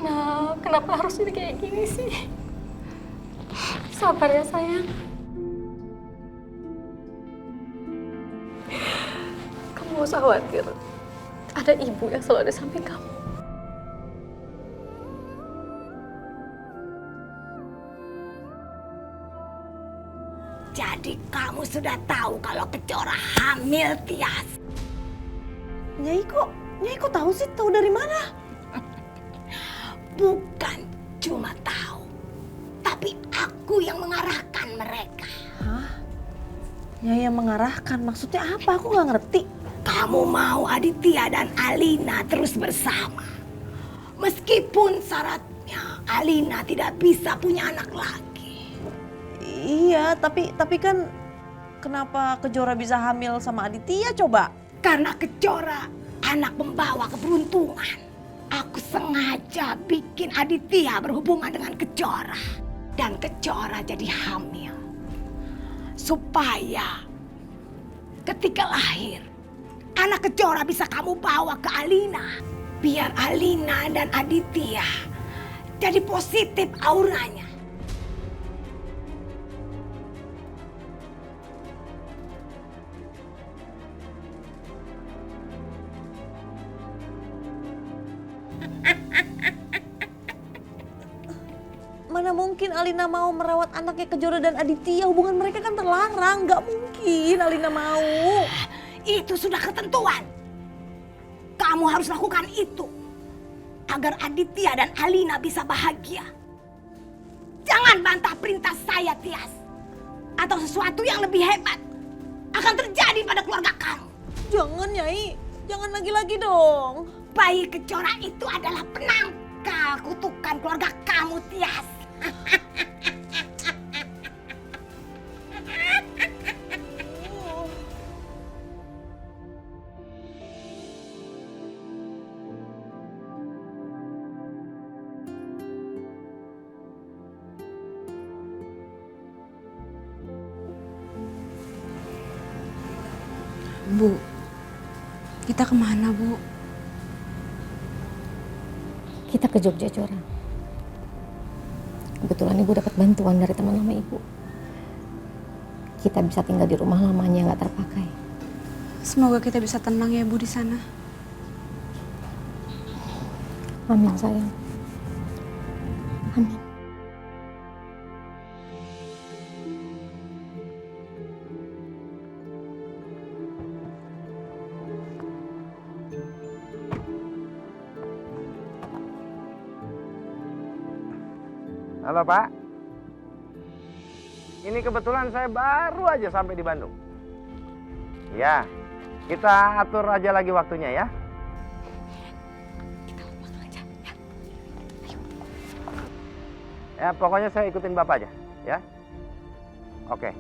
Nah, kenapa harus jadi kayak gini sih? Sabar ya, sayang. Kamu gak usah khawatir. Ada ibu yang selalu ada di samping kamu. Jadi kamu sudah tahu kalau Kejora hamil, Tias? Nyai kok tahu sih? Tahu dari mana? Bukan cuma tahu, tapi aku yang mengarahkan mereka. Hah? Nyai yang mengarahkan? Maksudnya apa? Aku nggak ngerti. Kamu mau Aditya dan Alina terus bersama. Meskipun syaratnya Alina tidak bisa punya anak lagi. Iya, tapi kan kenapa Kejora bisa hamil sama Aditya coba? Karena Kejora anak pembawa keberuntungan. Aku sengaja bikin Aditya berhubungan dengan Kejora. Dan Kejora jadi hamil. Supaya ketika lahir, anak Kejora bisa kamu bawa ke Alina. Biar Alina dan Aditya jadi positif auranya. Mana mungkin Alina mau merawat anaknya Kejora dan Aditya? Hubungan mereka kan terlarang. Nggak mungkin Alina mau. Itu sudah ketentuan. Kamu harus lakukan itu. Agar Aditya dan Alina bisa bahagia. Jangan bantah perintah saya, Tias. Atau sesuatu yang lebih hebat akan terjadi pada keluarga kamu. Jangan, Nyai. Jangan lagi-lagi dong. Bayi Kejora itu adalah penangkal kutukan keluarga kamu, Tias. Bu, kita kemana, Bu? Kita ke Jogja, Jora. Kebetulan Ibu dapat bantuan dari teman lama Ibu. Kita bisa tinggal di rumah lamanya nggak terpakai. Semoga kita bisa tenang ya, Bu, di sana. Amin, sayang. Amin. Halo Pak, ini kebetulan saya baru aja sampai di Bandung. Ya, kita atur aja lagi waktunya ya. Ya, pokoknya saya ikutin Bapak aja, ya. Oke.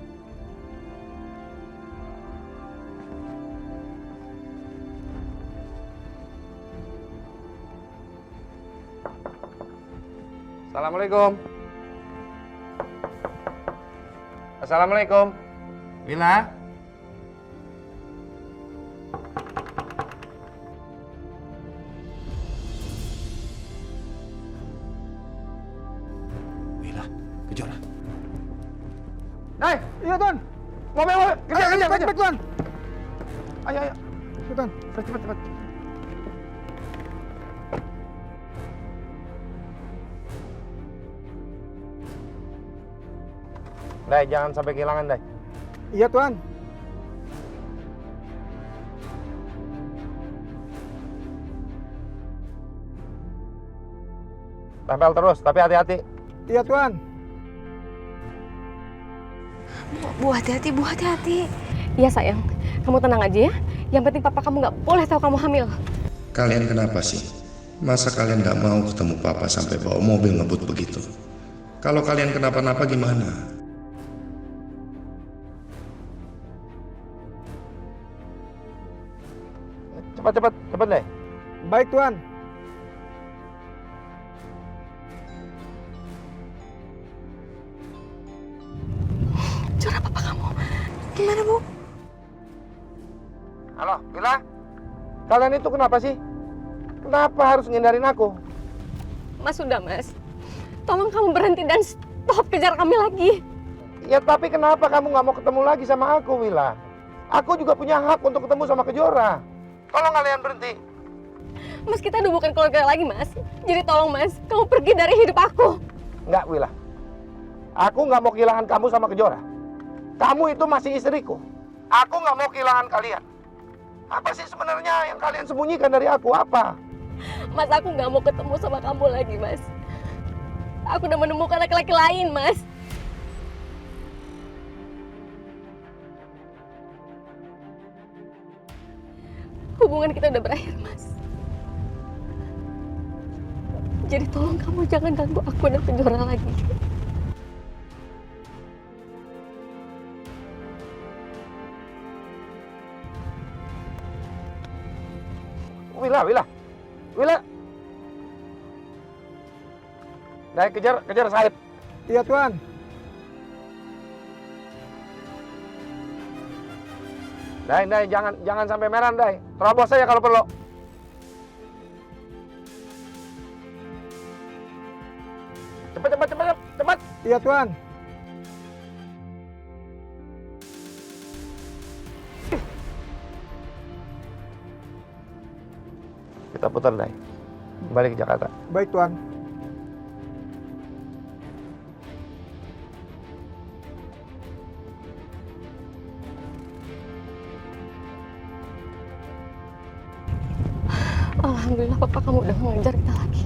Assalamualaikum. Assalamualaikum. Wila. Wila, Kejora. Hai, iya Tuan. Mobil, kerja, Tuan. Ayo. Iya, Tuan. Cepat. Dai, jangan sampai kehilangan, Dai. Iya, Tuan. Tempel terus, tapi hati-hati. Iya, Tuan. Bu, hati-hati, Bu, hati-hati. Iya sayang, kamu tenang aja ya. Yang penting papa kamu nggak boleh tahu kamu hamil. Kalian kenapa sih? Masa kalian nggak mau ketemu papa sampai bawa mobil ngebut begitu? Kalau kalian kenapa-napa gimana? Cepat deh. Baik, Tuan. Jora, papa kamu. Gimana, Bu? Halo, Bila? Kalian itu kenapa sih? Kenapa harus ngindarin aku? Mas sudah mas, tolong kamu berhenti dan stop kejar kami lagi. Ya tapi kenapa kamu nggak mau ketemu lagi sama aku, Wila? Aku juga punya hak untuk ketemu sama Kejora. Tolong kalian berhenti. Mas, kita udah bukan keluarga lagi mas. Jadi tolong mas, kamu pergi dari hidup aku. Nggak, Wila. Aku nggak mau kehilangan kamu sama Kejora. Kamu itu masih istriku. Aku nggak mau kehilangan kalian. Apa sih sebenarnya yang kalian sembunyikan dari aku? Apa? Mas, aku nggak mau ketemu sama kamu lagi mas. Aku udah menemukan laki-laki lain mas. Hubungan kita udah berakhir mas. Jadi tolong kamu jangan ganggu aku dan Kejora lagi. Wila. Dai, kejar Said. Iya, Tuan. Dai, jangan sampai merah, Dai. Terobos saja kalau perlu. Cepat. Iya, Tuan. Kita putar, Dai. Balik ke Jakarta. Baik, Tuan. Alhamdulillah papa kamu udah mengejar kita lagi.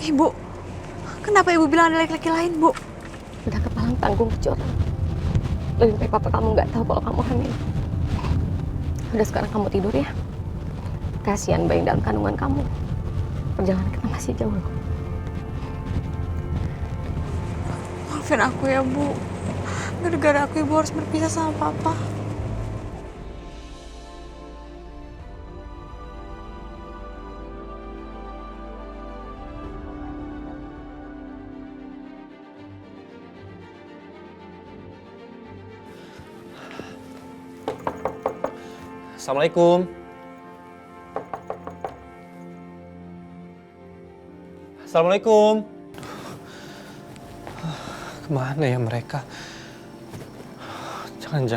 Ibu, kenapa ibu bilang ada laki-laki lain, Bu? Udah kepalang tanggung Kejora. Lebih baik papa kamu nggak tahu kalau kamu hamil. Udah sekarang kamu tidur ya. Kasihan bayi dalam kandungan kamu. Perjalanan kita masih jauh loh. Maafin aku ya, Bu. Gara-gara aku ibu harus berpisah sama papa. Assalamualaikum. Assalamualaikum. Kemana ya mereka? Jangan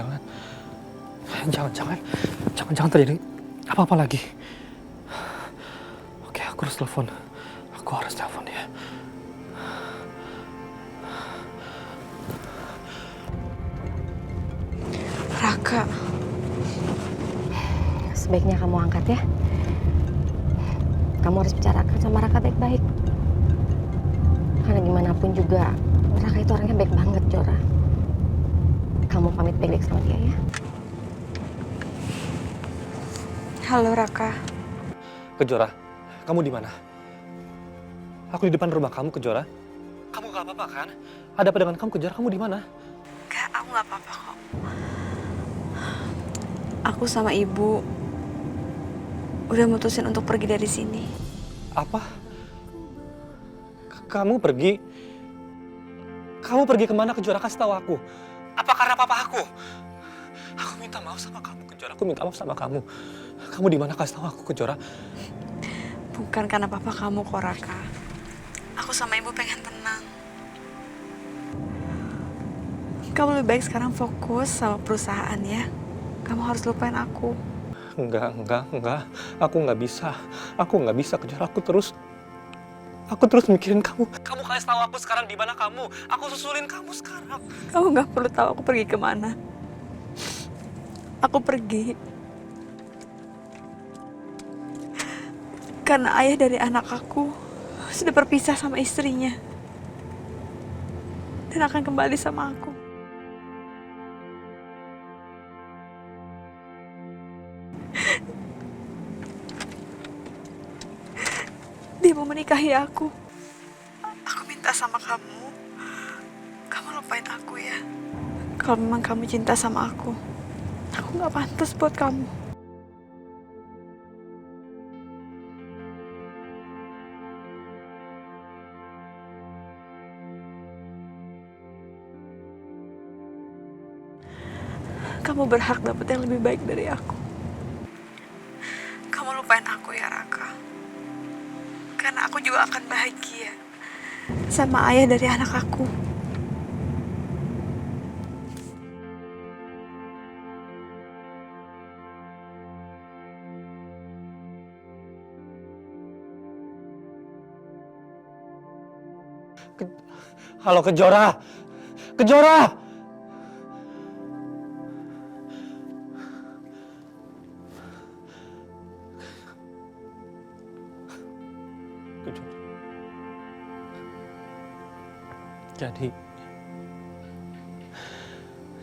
terjadi apa-apa lagi. Oke, aku harus telepon. Ya. Raka. Sebaiknya kamu angkat ya. Kamu harus bicarakan sama Raka baik-baik. Karena gimana pun juga, Raka itu orangnya baik banget, Jora. Kamu pamit baik-baik sama dia ya. Halo, Raka. Kejora, kamu di mana? Aku di depan rumah kamu, Kejora. Kamu gak apa-apa kan? Ada apa dengan kamu, Kejora? Kamu di mana? Enggak, aku gak apa-apa kok. Aku sama ibu udah mutusin untuk pergi dari sini. Apa? Kamu pergi? Kamu pergi kemana, Kejora? Kasih tahu aku. Apa karena papa aku? Aku minta maaf sama kamu, Kejora. Aku minta maaf sama kamu. Kamu di mana? Kasih tahu aku, Kejora. Bukan karena papa kamu kok, Raka. Aku sama ibu pengen tenang. Kamu lebih baik sekarang fokus sama perusahaan ya. Kamu harus lupain aku. Enggak. Aku nggak bisa. Kejora. Aku terus mikirin kamu. Kamu kasih tahu aku sekarang di mana kamu. Aku susulin kamu sekarang. Kamu nggak perlu tahu aku pergi kemana. Aku pergi karena ayah dari anak aku sudah berpisah sama istrinya dan akan kembali sama aku. Dia mau menikahi aku. Aku minta sama kamu lupain aku ya. Kalau memang kamu cinta sama aku nggak pantas buat kamu. Kamu berhak dapet yang lebih baik dari aku. Kamu lupain aku ya, Raka. Karena aku juga akan bahagia sama ayah dari anak aku. Halo Kejora! Kejora!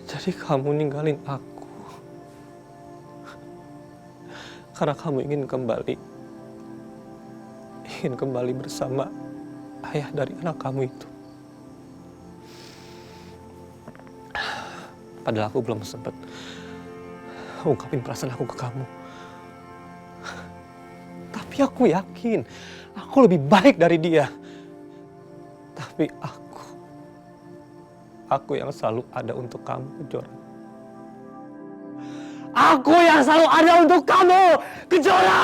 Jadi kamu ninggalin aku karena kamu ingin kembali bersama ayah dari anak kamu itu. Padahal aku belum sempat ungkapin perasaan aku ke kamu. Tapi aku yakin aku lebih baik dari dia. Tapi aku yang selalu ada untuk kamu, Kejora. Aku yang selalu ada untuk kamu, Kejora!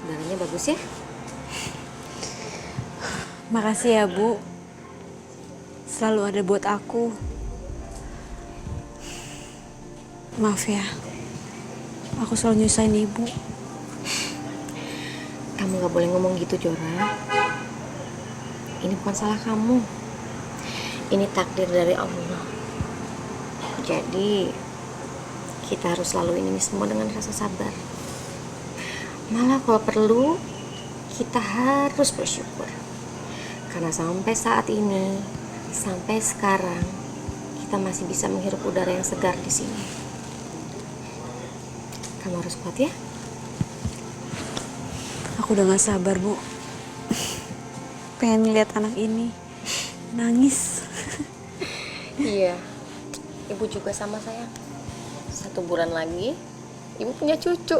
Barangnya bagus ya? Makasih ya, Bu. Selalu ada buat aku. Maaf ya, aku selalu nyusahin Ibu. Kamu gak boleh ngomong gitu, Jora. Ini bukan salah kamu. Ini takdir dari Allah. Jadi, kita harus lalui ini semua dengan rasa sabar. Malah kalau perlu, kita harus bersyukur. Karena sampai saat ini, sampai sekarang, kita masih bisa menghirup udara yang segar di sini. Kamu harus kuat ya. Aku udah gak sabar, Bu. Pengen ngeliat anak ini nangis. Iya, Ibu juga sama sayang. 1 bulan lagi, Ibu punya cucu.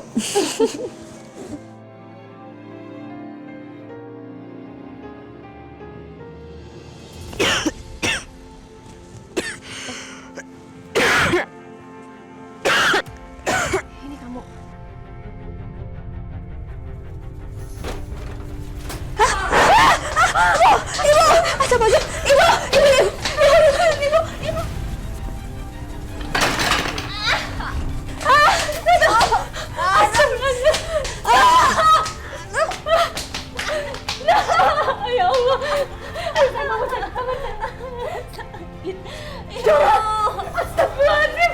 Ini kamu. Ibu! Coba aja! Ibu! Ya Allah! Astagfirullahaladzim!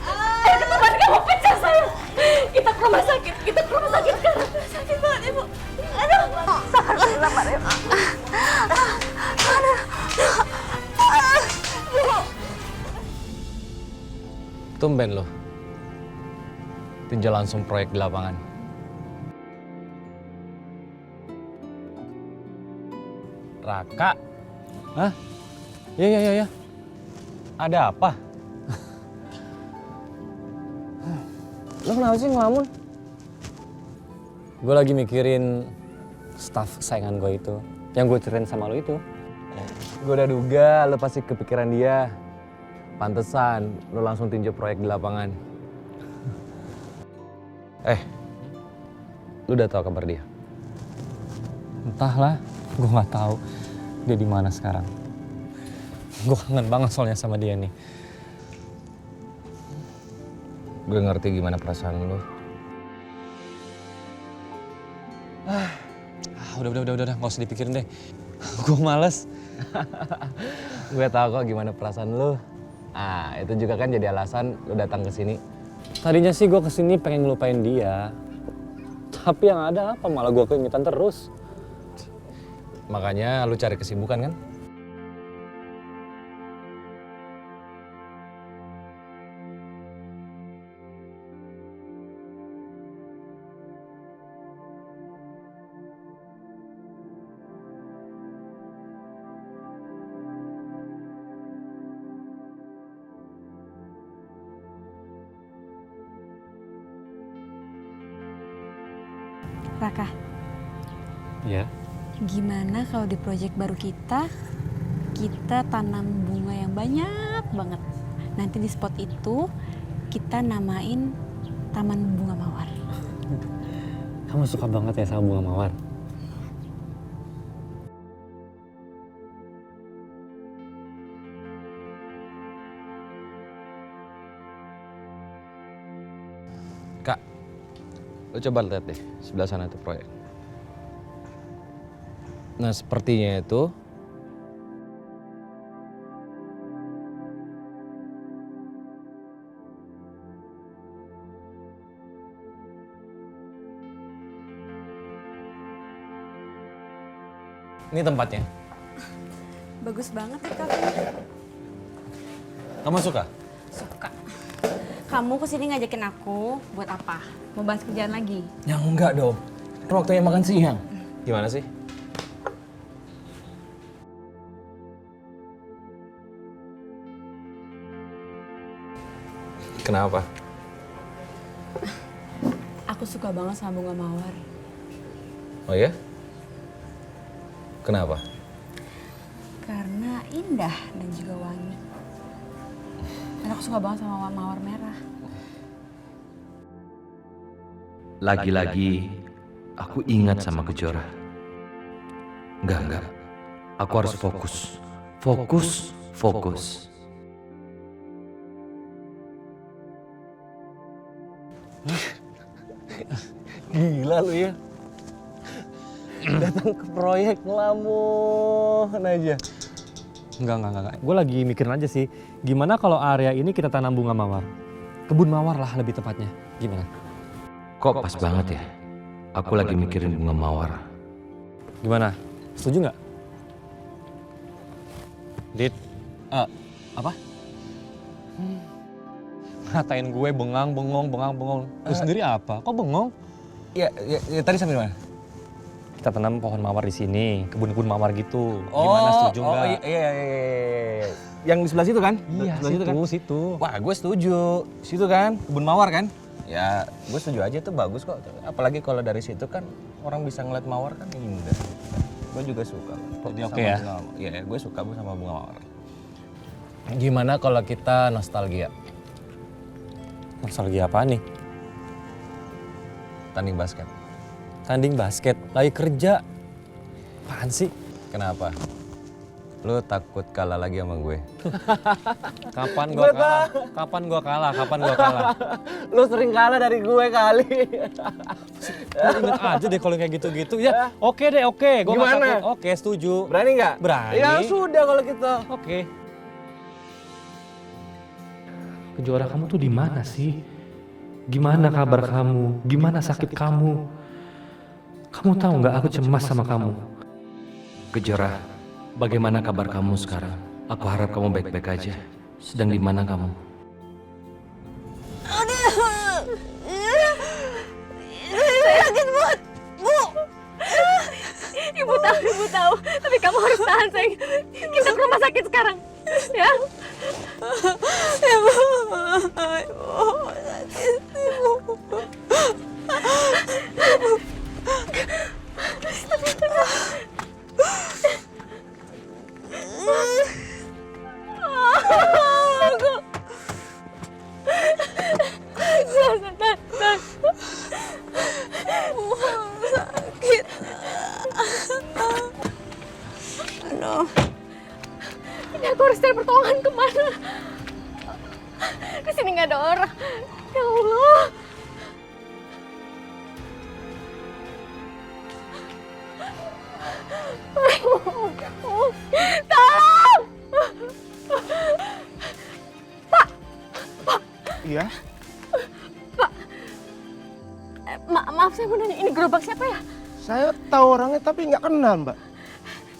Ayo cepetan, kamu pecah sayang! Kita ke rumah sakit sekarang. Sakit banget, Ibu. Aduh! Alhamdulillah, Pak Rem. Tumben loh. Tinjau langsung proyek di lapangan. Raka? Hah? Ya. Ada apa? Lo kenapa sih ngelamun? Gue lagi mikirin staff saingan gue itu, yang gue ceritain sama lo itu. Gue udah duga lo pasti kepikiran dia. Pantesan lo langsung tinjau proyek di lapangan. Lo udah tahu kabar dia? Entahlah, gue nggak tahu dia di mana sekarang. Gue kangen banget soalnya sama dia nih. Gue ngerti gimana perasaan lo. Udah, nggak usah dipikirin deh. Gue males. Gue tahu kok gimana perasaan lo. Itu juga kan jadi alasan lo datang ke sini. Tadinya sih gue kesini pengen ngelupain dia. Tapi yang ada apa malah gue keingetan terus. Makanya lu cari kesibukan kan? Raka, Iya. gimana kalau di proyek baru kita tanam bunga yang banyak banget. Nanti di spot itu kita namain Taman Bunga Mawar. Kamu suka banget ya sama bunga mawar? Kak, lo coba lihat deh sebelah sana itu proyek. Nah sepertinya itu ini tempatnya. Bagus banget ya kafenya. Kamu suka? Suka. Kamu kesini ngajakin aku buat apa? Mau bahas kerjaan lagi? Ya enggak dong. Kan waktunya makan siang. Gimana sih? Kenapa? Aku suka banget sama bunga mawar. Oh ya? Kenapa? Karena indah dan juga wangi. Dan aku suka banget sama mawar merah. Lagi-lagi aku ingat sama Kejora. Enggak. Aku harus fokus. Fokus. Gila lu ya. Datang ke proyek ngelamun aja. Enggak. Gue lagi mikirin aja sih. Gimana kalau area ini kita tanam bunga mawar? Kebun mawar lah lebih tepatnya. Gimana? Kok pas banget ya? Aku lagi mikirin bunga mawar. Gimana? Setuju nggak? Dit. Apa? Ngatain gue bengong. Lu sendiri apa? Kok bengong? Ya, tadi sampai mana? Kita tanam pohon mawar di sini, kebun-kebun mawar gitu. Gimana, setuju nggak? Oh iya. Yang di sebelah situ kan? Iya, situ. Wah, gue setuju. Situ kan, kebun mawar kan? Ya, gue setuju aja tuh bagus kok. Apalagi kalau dari situ kan orang bisa ngeliat mawar kan indah. Gue juga suka. Jadi oke ya? Iya, gue suka sama bunga mawar. Gimana kalau kita nostalgia? Nostalgia apa nih? Tanding basket. Tanding basket? Lagi kerja. Apaan sih? Kenapa? Lu takut kalah lagi sama gue? Kapan gua kalah? Lu sering kalah dari gue kali. Lu inget aja deh kalau kayak gitu-gitu. Ya oke deh. Gua gimana? Oke, setuju. Berani nggak? Berani. Ya sudah kalau gitu. Oke. Kejora, kamu tuh di mana sih? Gimana kabar kamu? Gimana sakit kamu? Kamu tahu nggak aku cemas sama kamu? Kejora, bagaimana kabar kamu sekarang? Aku harap kamu baik-baik aja. Sedang di mana kamu? Sakit banget, Bu. Ibu tahu. Tapi kamu harus tahan, sayang. Kita ke rumah sakit sekarang, ya. Ibu sakit, Ibu. kemana? Di sini nggak ada orang. Ya Allah. Tolong! Pak! Pak! Iya? Pak! Maaf, saya mau nanya, ini gerobak siapa ya? Saya tahu orangnya tapi nggak kenal, Mbak.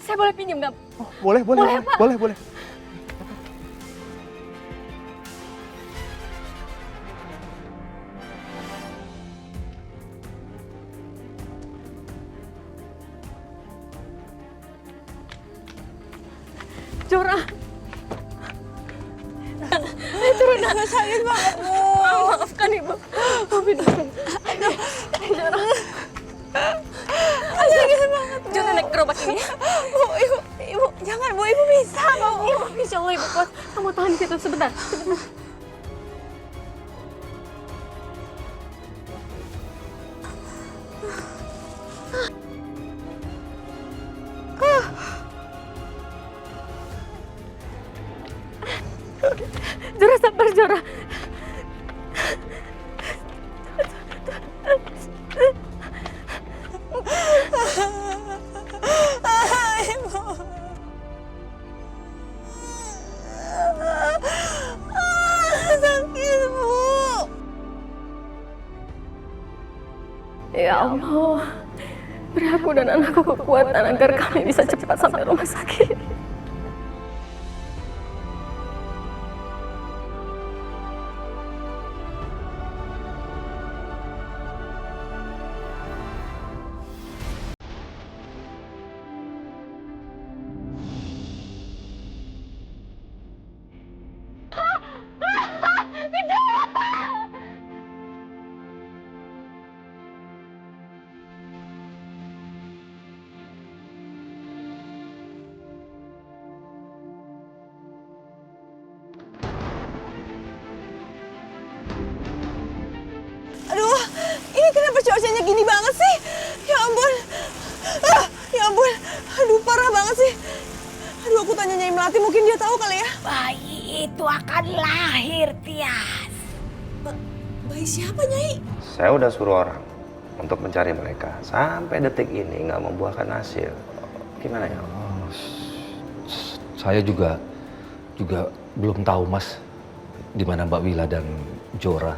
Saya boleh pinjam nggak? Oh, boleh, Pak. boleh. Jora. Turun, sakit banget, Bu. Maafkan Ibu. Maafin aku. Jora. Sakit banget, Bu. Jora naik gerobak ini. Ibu, jangan, Bu. Ibu bisa, Bu. Insya Allah Ibu kuat. Kamu tahan di situ sebentar. Jora, sabar Jora. Sakit, Bu. Ya Allah, beri aku dan anakku kekuatan agar kami bisa cepat sampai rumah sakit. Aduh, ini kenapa cuacanya gini banget sih? Ya ampun. Ya ampun. Aduh, parah banget sih. Aduh, aku tanya Nyai Melati, mungkin dia tahu kali ya. Bayi itu akan lahir, Tias. Bayi siapa, Nyai? Saya udah suruh orang untuk mencari mereka. Sampai detik ini nggak membuahkan hasil. Gimana ya? Saya juga belum tahu Mas di mana Mbak Wila dan Jora.